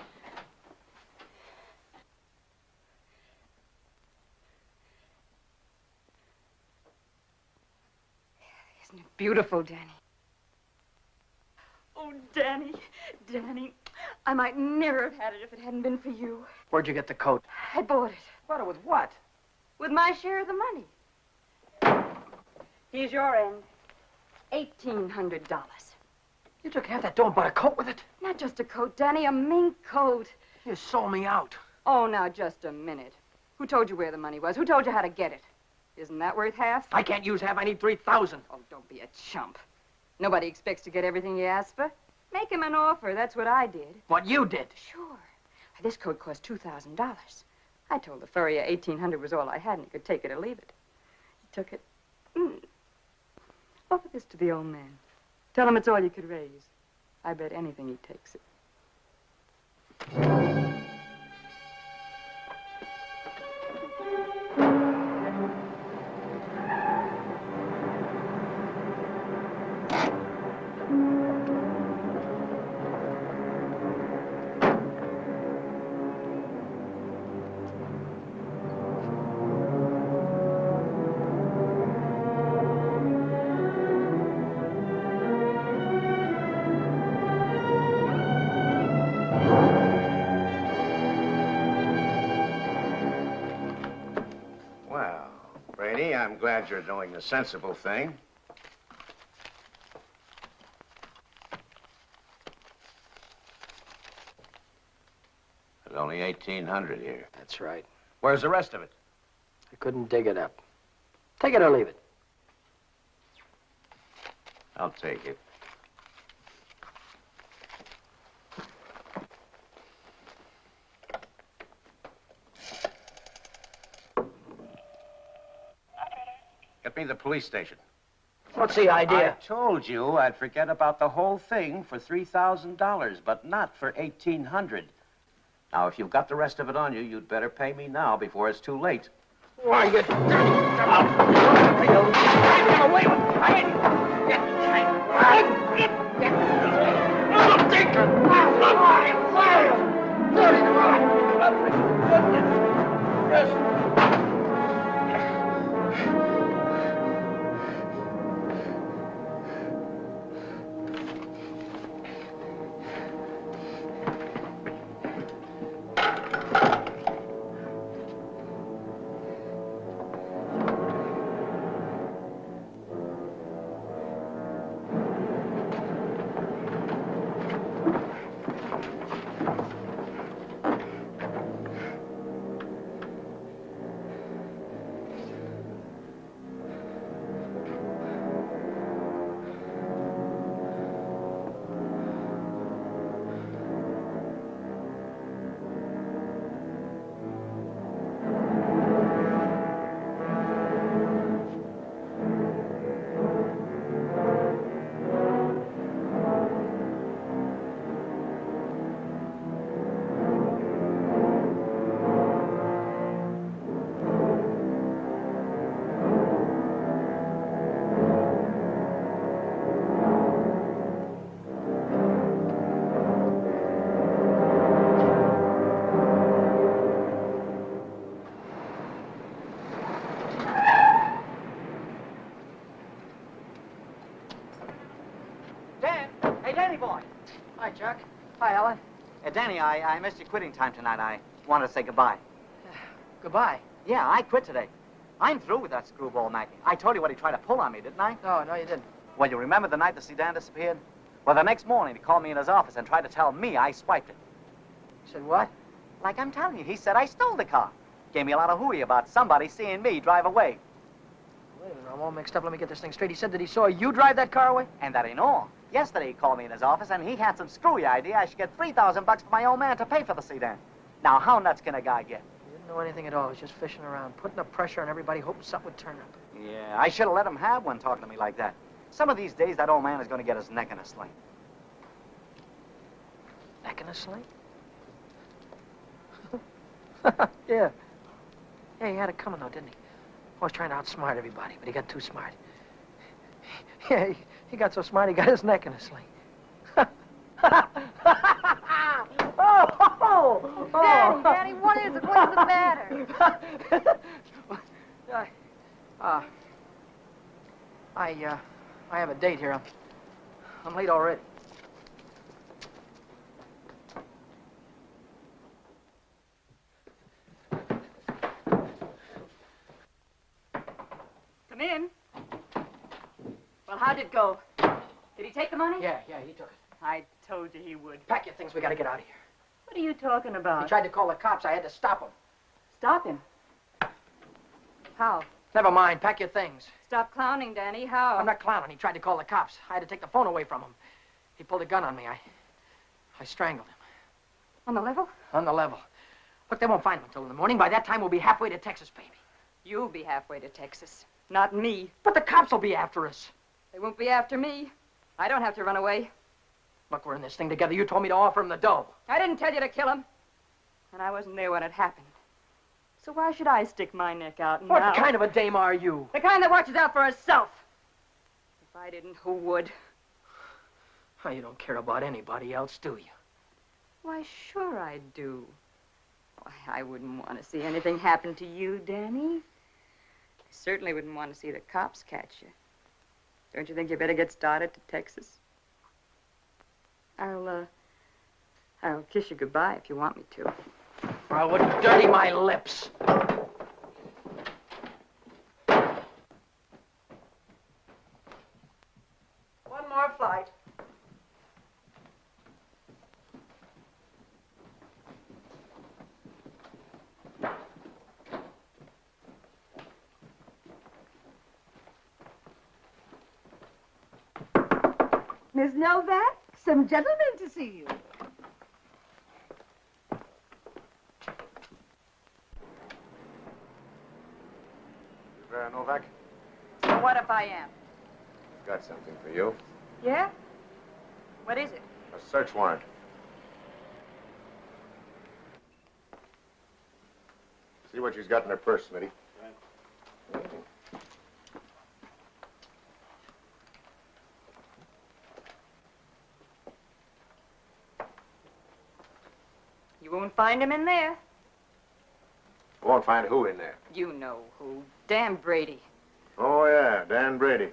Isn't it beautiful, Danny? Oh, Danny, Danny, I might never have had it if it hadn't been for you. Where'd you get the coat? I bought it. Bought it with what? With my share of the money. Here's your end. $1,800. You took half that dough and bought a coat with it? Not just a coat, Danny, a mink coat. You sold me out. Oh, now, just a minute. Who told you where the money was? Who told you how to get it? Isn't that worth half? I can't use half. I need 3,000. Oh, don't be a chump. Nobody expects to get everything you ask for. Make him an offer. That's what I did. What you did? Sure. This coat cost $2,000. I told the furrier $1,800 was all I had, and he could take it or leave it. He took it. Offer this to the old man. Tell him it's all you could raise. I bet anything he takes it. I'm glad you're doing the sensible thing. There's only 1,800 here. That's right. Where's the rest of it? I couldn't dig it up. Take it or leave it. I'll take it. Get me the police station. What's the idea? I told you I'd forget about the whole thing for $3,000, but not for 1,800. Now, if you've got the rest of it on you, you'd better pay me now before it's too late. Why, you... Hi, Chuck. Hi, Ellen. Danny, I missed your quitting time tonight. I wanted to say goodbye. Goodbye. Yeah, I quit today. I'm through with that screwball Mackie. I told you what he tried to pull on me, didn't I? No, you didn't. Well, you remember the night the sedan disappeared? Well, the next morning, he called me in his office and tried to tell me I swiped it. You said what? Like I'm telling you, he said I stole the car. Gave me a lot of hooey about somebody seeing me drive away. Wait a minute, I'm all mixed up. Let me get this thing straight. He said that he saw you drive that car away? And that ain't all. Yesterday, he called me in his office, and he had some screwy idea I should get $3,000 for my old man to pay for the sedan. Now, how nuts can a guy get? He didn't know anything at all. He was just fishing around, putting the pressure on everybody, hoping something would turn up. Yeah, I should have let him have one talking to me like that. Some of these days, that old man is going to get his neck in a sling. Neck in a sling? Yeah. Yeah, he had it coming, though, didn't he? Always trying to outsmart everybody, but he got too smart. Yeah, he got so smart, he got his neck in a sling. Daddy, what is it? What's the matter? I have a date here. I'm late already. Come in. Well, How'd it go? Did he take the money? Yeah, he took it. I told you he would. Pack your things, we gotta get out of here. What are you talking about? He tried to call the cops. I had to stop him. Stop him. How? Never mind, pack your things. Stop clowning, Danny. How? I'm not clowning. He tried to call the cops. I had to take the phone away from him. He pulled a gun on me. I strangled him. On the level? On the level. Look, they won't find him until in the morning. By that time, we'll be halfway to Texas, baby. You'll be halfway to Texas. Not me. But the cops will be after us. They won't be after me. I don't have to run away. Look, we're in this thing together. You told me to offer him the dough. I didn't tell you to kill him. And I wasn't there when it happened. So why should I stick my neck out now? What kind of a dame are you? The kind that watches out for herself. If I didn't, who would? Oh, you don't care about anybody else, do you? Why, sure I do. Why, I wouldn't want to see anything happen to you, Danny. I certainly wouldn't want to see the cops catch you. Don't you think you better get started to Texas? I'll kiss you goodbye if you want me to. I would dirty my lips. One more flight. Miss Novak, some gentlemen to see you. Novak, So what if I am? got something for you. Yeah? What is it? A search warrant. See what she's got in her purse, Smitty. You won't find him in there. Won't find who in there. You know who. Dan Brady. Oh, yeah, Dan Brady.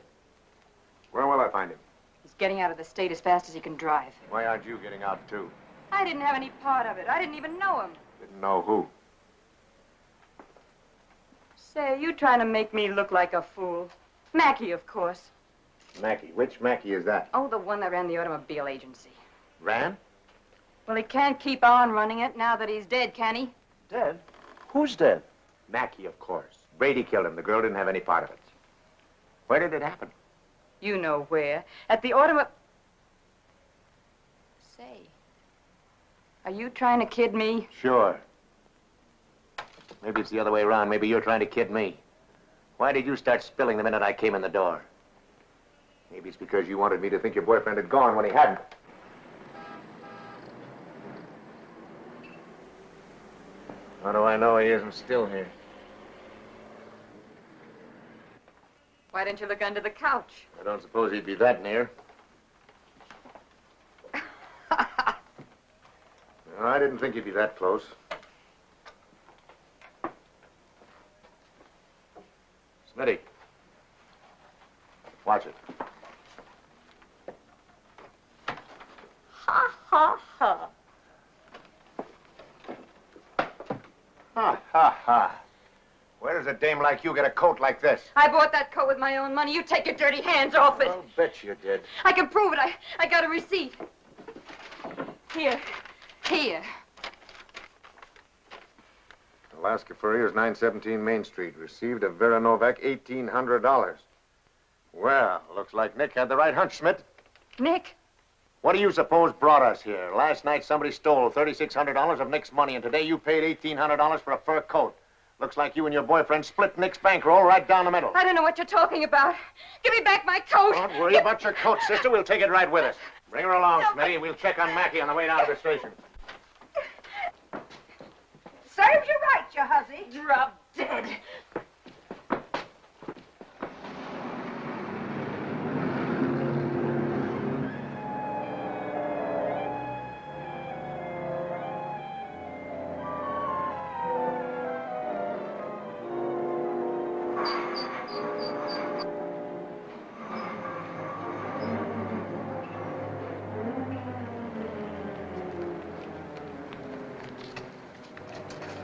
Where will I find him? He's getting out of the state as fast as he can drive. Why aren't you getting out, too? I didn't have any part of it. I didn't even know him. Didn't know who. Say, you trying to make me look like a fool. Mackie, of course. Mackie. Which Mackie is that? Oh, the one that ran the automobile agency. Ran? Well, he can't keep on running it now that he's dead, can he? Dead? Who's dead? Mackie, of course. Brady killed him. The girl didn't have any part of it. Where did it happen? You know where. At the automobile... Say, are you trying to kid me? Sure. Maybe it's the other way around. Maybe you're trying to kid me. Why did you start spilling the minute I came in the door? Maybe it's because you wanted me to think your boyfriend had gone when he hadn't. How do I know he isn't still here? Why didn't you look under the couch? I don't suppose he'd be that near. No, I didn't think he'd be that close. Smitty. Watch it. Ha, ha, ha. Ha, ha, ha. Where does a dame like you get a coat like this? I bought that coat with my own money. You take your dirty hands off it. I'll bet you did. I can prove it. I got a receipt. Here. Here. Alaska Furrier's 917 Main Street. Received of Vera Novak $1,800. Well, looks like Nick had the right hunch, Schmidt. Nick? What do you suppose brought us here? Last night somebody stole $3,600 of Nick's money, and today you paid $1,800 for a fur coat. Looks like you and your boyfriend split Nick's bankroll right down the middle. I don't know what you're talking about. Give me back my coat. Don't worry about your coat, sister. We'll take it right with us. Bring her along, Smitty, and we'll check on Mackie on the way down to the station. Serves you right, you hussy. Drop dead.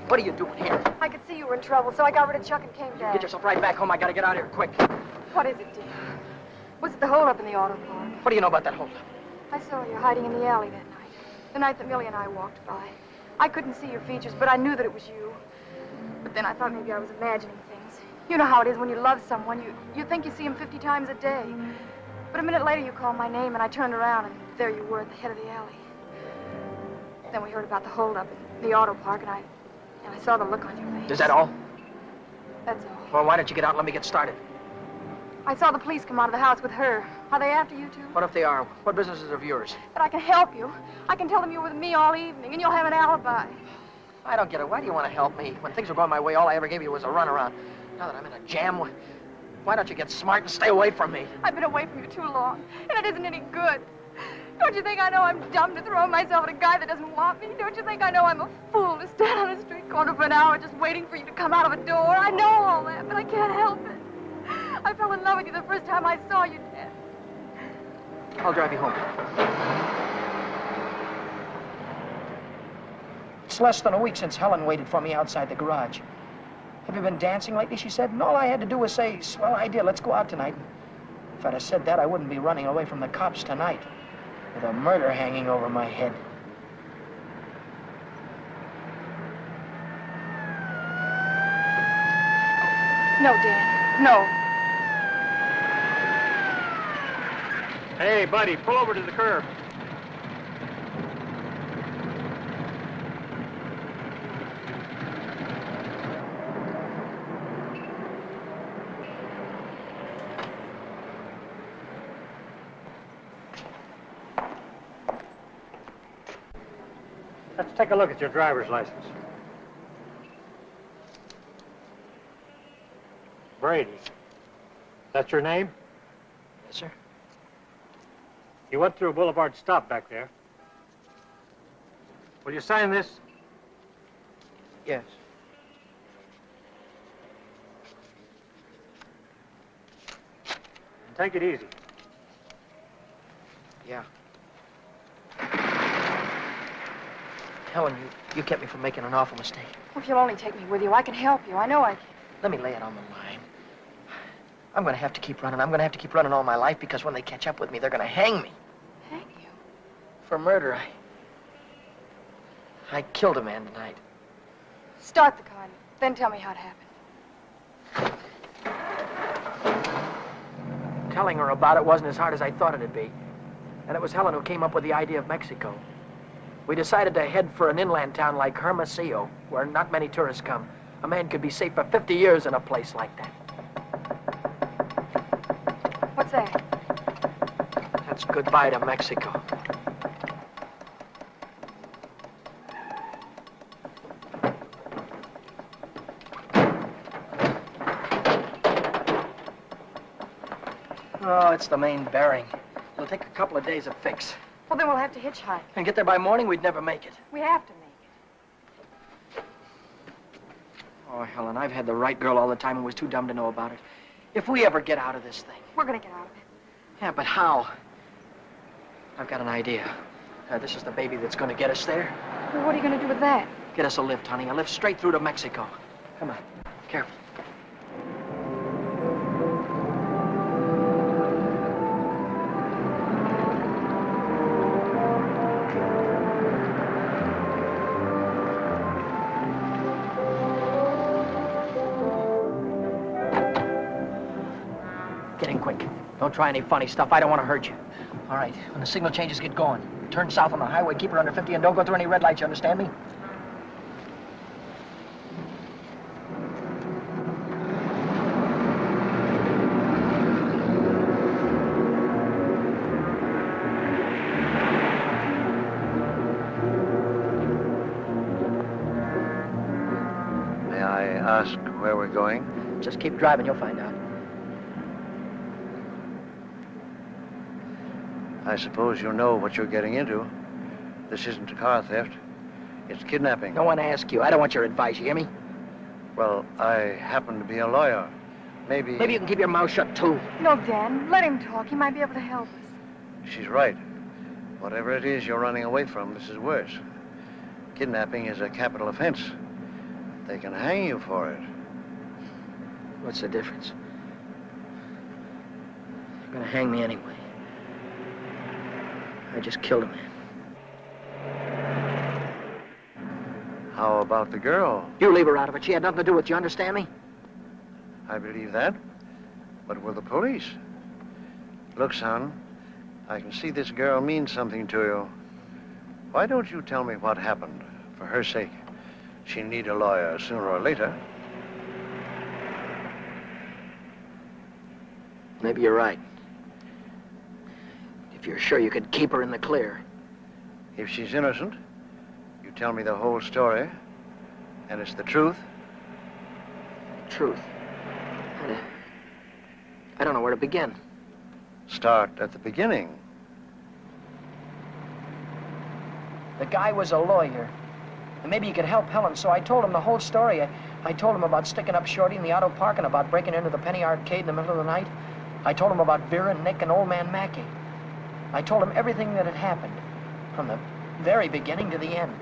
What are you doing here? I could see you were in trouble, so I got rid of Chuck and came down. Get yourself right back home. I gotta get out of here quick. What is it, dear? Was it the holdup in the auto park? What do you know about that holdup? I saw you hiding in the alley that night. The night that Millie and I walked by. I couldn't see your features, but I knew that it was you. But then I thought maybe I was imagining things. You know how it is when you love someone. You think you see him 50 times a day. But a minute later you called my name and I turned around and there you were at the head of the alley. Then we heard about the holdup in the auto park and I saw the look on your face. Is that all? That's all. Well, why don't you get out and let me get started? I saw the police come out of the house with her. Are they after you two? What if they are? What business is of yours? But I can help you. I can tell them you were with me all evening and you'll have an alibi. I don't get it. Why do you want to help me? When things were going my way, all I ever gave you was a runaround. Now that I'm in a jam, why don't you get smart and stay away from me? I've been away from you too long, and it isn't any good. Don't you think I know I'm dumb to throw myself at a guy that doesn't want me? Don't you think I know I'm a fool to stand on a street corner for an hour just waiting for you to come out of a door? I know all that, but I can't help it. I fell in love with you the first time I saw you, Dan. I'll drive you home. It's less than a week since Helen waited for me outside the garage. Have you been dancing lately, she said, and all I had to do was say, swell idea, let's go out tonight. If I'd have said that, I wouldn't be running away from the cops tonight, with a murder hanging over my head. No, Dan, no. Hey, buddy, pull over to the curb. Let's take a look at your driver's license. Brady. That's your name? Yes, sir. You went through a boulevard stop back there. Will you sign this? Yes. And take it easy. Yeah. Helen, you kept me from making an awful mistake. If you'll only take me with you, I can help you. I know I can. Let me lay it on the line. I'm going to have to keep running. I'm going to have to keep running all my life because when they catch up with me, they're going to hang me. Hang you? For murder. I killed a man tonight. Start the car, then tell me how it happened. Telling her about it wasn't as hard as I thought it'd be. And it was Helen who came up with the idea of Mexico. We decided to head for an inland town like Hermosillo, where not many tourists come. A man could be safe for 50 years in a place like that. What's that? That's goodbye to Mexico. Oh, it's the main bearing. It'll take a couple of days to fix. Well, then we'll have to hitchhike. And get there by morning, we'd never make it. We have to make it. Oh, Helen, I've had the right girl all the time and was too dumb to know about it. If we ever get out of this thing. We're gonna get out of it. Yeah, but how? I've got an idea. This is the baby that's gonna get us there. Well, what are you gonna do with that? Get us a lift, honey. A lift straight through to Mexico. Come on. Careful. Get in quick. Don't try any funny stuff. I don't want to hurt you. All right. When the signal changes, get going. Turn south on the highway, keep her under 50, and don't go through any red lights, you understand me? May I ask where we're going? Just keep driving, you'll find out. I suppose you know what you're getting into. This isn't a car theft. It's kidnapping. No one asked you. I don't want your advice, you hear me? Well, I happen to be a lawyer. Maybe you can keep your mouth shut, too. No, Dan. Let him talk. He might be able to help us. she's right. Whatever it is you're running away from, this is worse. Kidnapping is a capital offense. They can hang you for it. What's the difference? They're gonna hang me anyway. I just killed a man. How about the girl? You leave her out of it. She had nothing to do with it. You understand me? I believe that. But with the police. Look, son, I can see this girl means something to you. Why don't you tell me what happened? For her sake. She'll need a lawyer sooner or later. Maybe you're right. If you're sure you could keep her in the clear. If she's innocent, you tell me the whole story, and it's the truth. Truth. I don't know where to begin. Start at the beginning. The guy was a lawyer. And maybe he could help Helen, so I told him the whole story. I told him about sticking up Shorty in the auto park and about breaking into the Penny Arcade in the middle of the night. I told him about Vera and Nick and Old Man Mackey. I told him everything that had happened, from the very beginning to the end.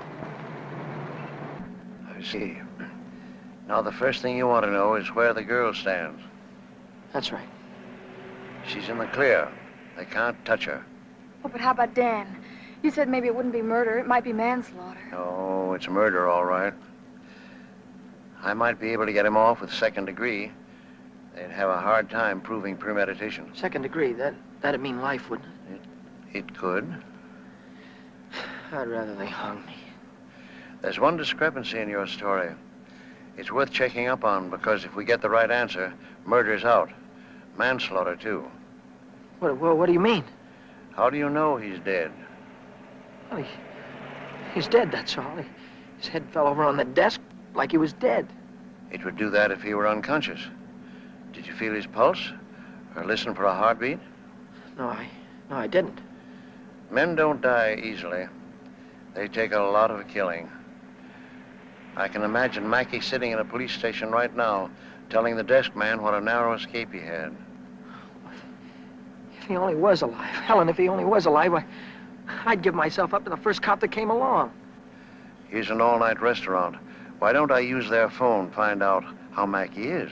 I see. Now, the first thing you want to know is where the girl stands. That's right. She's in the clear. They can't touch her. Oh, but how about Dan? You said maybe it wouldn't be murder. It might be manslaughter. Oh, it's murder, all right. I might be able to get him off with second degree. They'd have a hard time proving premeditation. Second degree, that'd mean life, wouldn't it? It could. I'd rather they hung me. There's one discrepancy in your story. It's worth checking up on, because if we get the right answer, murder's out. Manslaughter, too. What do you mean? How do you know he's dead? Well, he's dead, that's all. His head fell over on the desk like he was dead. It would do that if he were unconscious. Did you feel his pulse? Or listen for a heartbeat? No, I didn't. Men don't die easily. They take a lot of killing. I can imagine Mackey sitting in a police station right now, telling the desk man what a narrow escape he had. If he only was alive. Helen, if he only was alive, I'd give myself up to the first cop that came along. Here's an all-night restaurant. Why don't I use their phone, find out how Mackey is?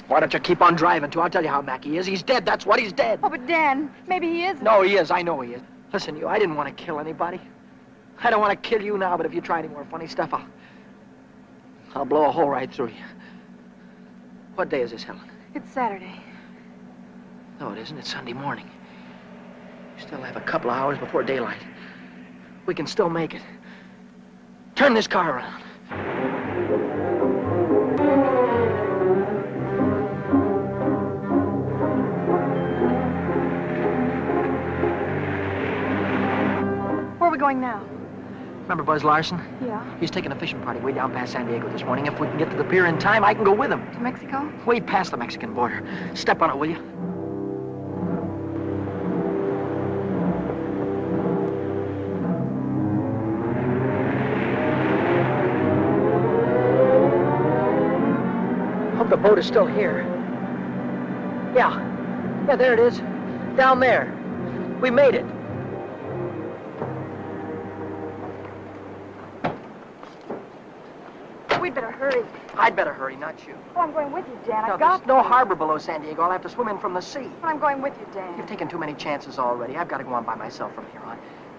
Why don't you keep on driving, too? I'll tell you how Mackey is. He's dead, that's what, he's dead. Oh, but Dan, maybe he is. No, he is. I know he is. Listen, I didn't want to kill anybody. I don't want to kill you now, but if you try any more funny stuff, I'll blow a hole right through you. What day is this, Helen? It's Saturday. No, it isn't. It's Sunday morning. We still have a couple of hours before daylight. We can still make it. Turn this car around. Where are we going now? Remember Buzz Larson? Yeah. He's taking a fishing party way down past San Diego this morning. If we can get to the pier in time, I can go with him. To Mexico? Way past the Mexican border. Step on it, will you? Hope the boat is still here. Yeah, there it is. Down there. We made it. We'd better hurry. I'd better hurry, not you. Oh, I'm going with you, Dan. No, I've got there's no to. harbor below San Diego. I'll have to swim in from the sea. But I'm going with you, Dan. You've taken too many chances already. I've got to go on by myself from here on.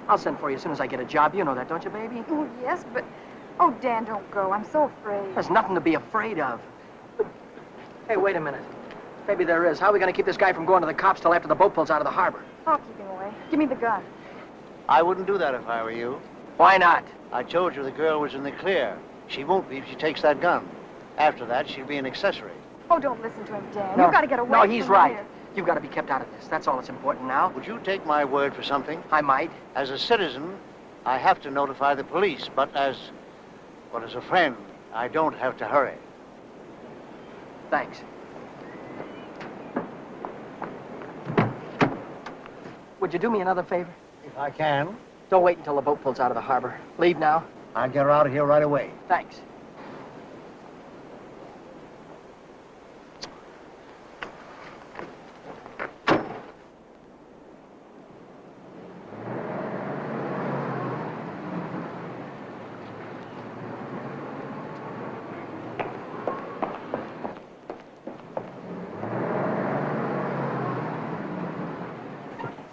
I'll send for you as soon as I get a job. You know that, don't you, baby? Oh, yes, but... Oh, Dan, don't go. I'm so afraid. There's nothing to be afraid of. Hey, wait a minute. Maybe there is. How are we going to keep this guy from going to the cops till after the boat pulls out of the harbor? I'll keep him away. Give me the gun. I wouldn't do that if I were you. Why not? I told you the girl was in the clear. She won't be if she takes that gun. After that, she'll be an accessory. Oh, don't listen to him, Dan. No. You've got to get away No, from he's right. here. You've got to be kept out of this. That's all that's important now. Would you take my word for something? I might. As a citizen, I have to notify the police, but as a friend, I don't have to hurry. Thanks. Would you do me another favor? If I can. Don't wait until the boat pulls out of the harbor. Leave now. I'll get her out of here right away. Thanks.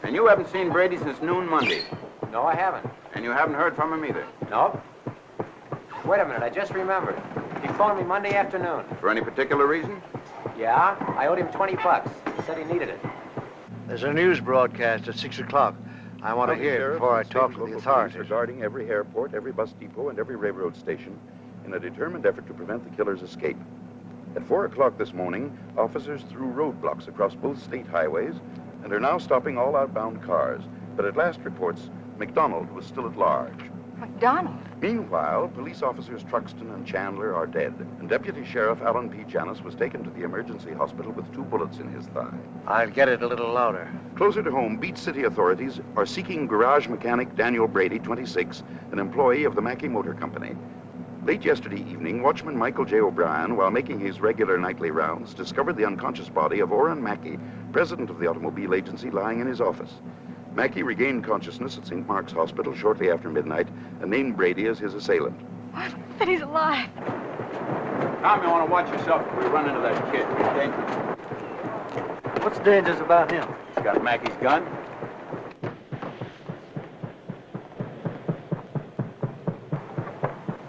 And you haven't seen Brady since noon Monday. No, I haven't. And you haven't heard from him either. Nope. Wait a minute, I just remembered. He phoned me Monday afternoon. For any particular reason? Yeah, I owed him $20. He said he needed it. There's a news broadcast at 6 o'clock. I want to hear it before I talk to the authorities. Regarding every airport, every bus depot, and every railroad station in a determined effort to prevent the killer's escape. At 4 o'clock this morning, officers threw roadblocks across both state highways and are now stopping all outbound cars. But at last reports, McDonald was still at large. McDonald? Meanwhile, police officers Truxton and Chandler are dead, and Deputy Sheriff Alan P. Janis was taken to the emergency hospital with 2 bullets in his thigh. I'll get it a little louder. Closer to home, Beach City authorities are seeking garage mechanic Daniel Brady, 26, an employee of the Mackey Motor Company. Late yesterday evening, watchman Michael J. O'Brien, while making his regular nightly rounds, discovered the unconscious body of Orrin Mackey, president of the automobile agency, lying in his office. Mackey regained consciousness at St. Mark's Hospital shortly after midnight and named Brady as his assailant. What? That he's alive. Tom, you want to watch yourself before we run into that kid. He's dangerous. What's dangerous about him? He's got Mackey's gun.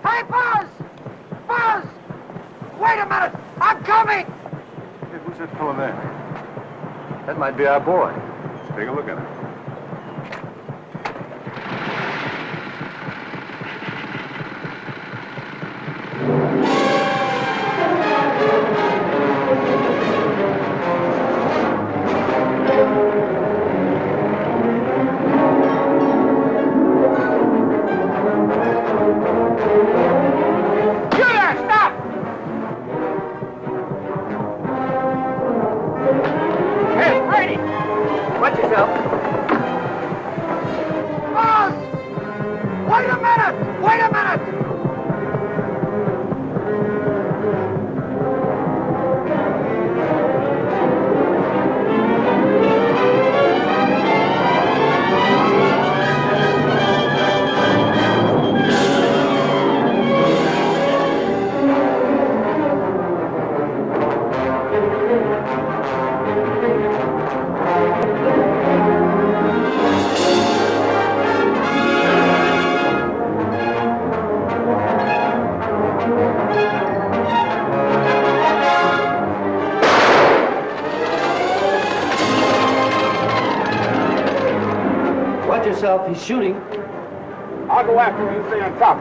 Hey, Buzz! Buzz! Wait a minute! I'm coming! Hey, who's that fellow there? That might be our boy. Let's take a look at him. He's shooting. I'll go after him. You stay on top.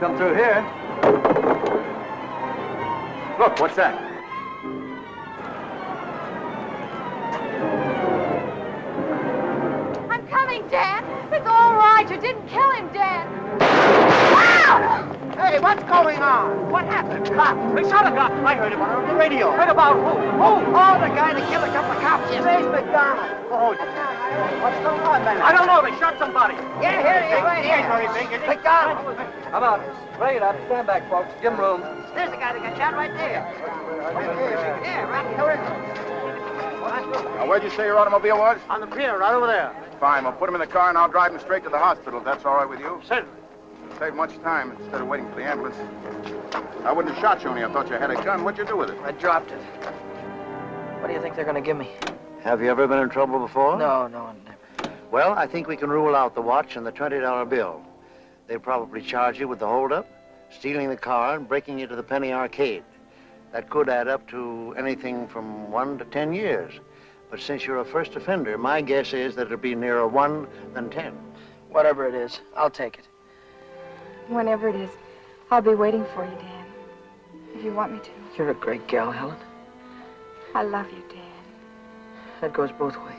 Come through here. Look, what's that? I'm coming, Dan. It's all right. You didn't kill him, Dan. Ah! Hey, what's going on? What happened? They shot a cop. I heard about it on the radio. Heard about who? Who? Oh, the guy that killed a couple of cops yesterday. Ray McDonald. Oh, what's going on, man? I don't know. They shot somebody. Yeah, here he is, right He ain't here. very big, is he? McDonald. Come on. Bring it up. Stand back, folks. Give him room. There's the guy that got shot right there. Yeah, right here. Now, where'd you say your automobile was? On the pier, right over there. Fine. We'll put him in the car and I'll drive him straight to the hospital, if that's all right with you. Certainly. Save much time instead of waiting for the ambulance. I wouldn't have shot you only I thought you had a gun. What'd you do with it? I dropped it. What do you think they're going to give me? Have you ever been in trouble before? No, never. Well, I think we can rule out the watch and the $20 bill. They'll probably charge you with the holdup, stealing the car, and breaking you to the Penny Arcade. That could add up to anything from 1 to 10 years. But since you're a first offender, my guess is that it'll be nearer 1 than 10. Whatever it is, I'll take it. Whenever it is, I'll be waiting for you, Dan. If you want me to. You're a great gal, Helen. I love you, Dan. That goes both ways.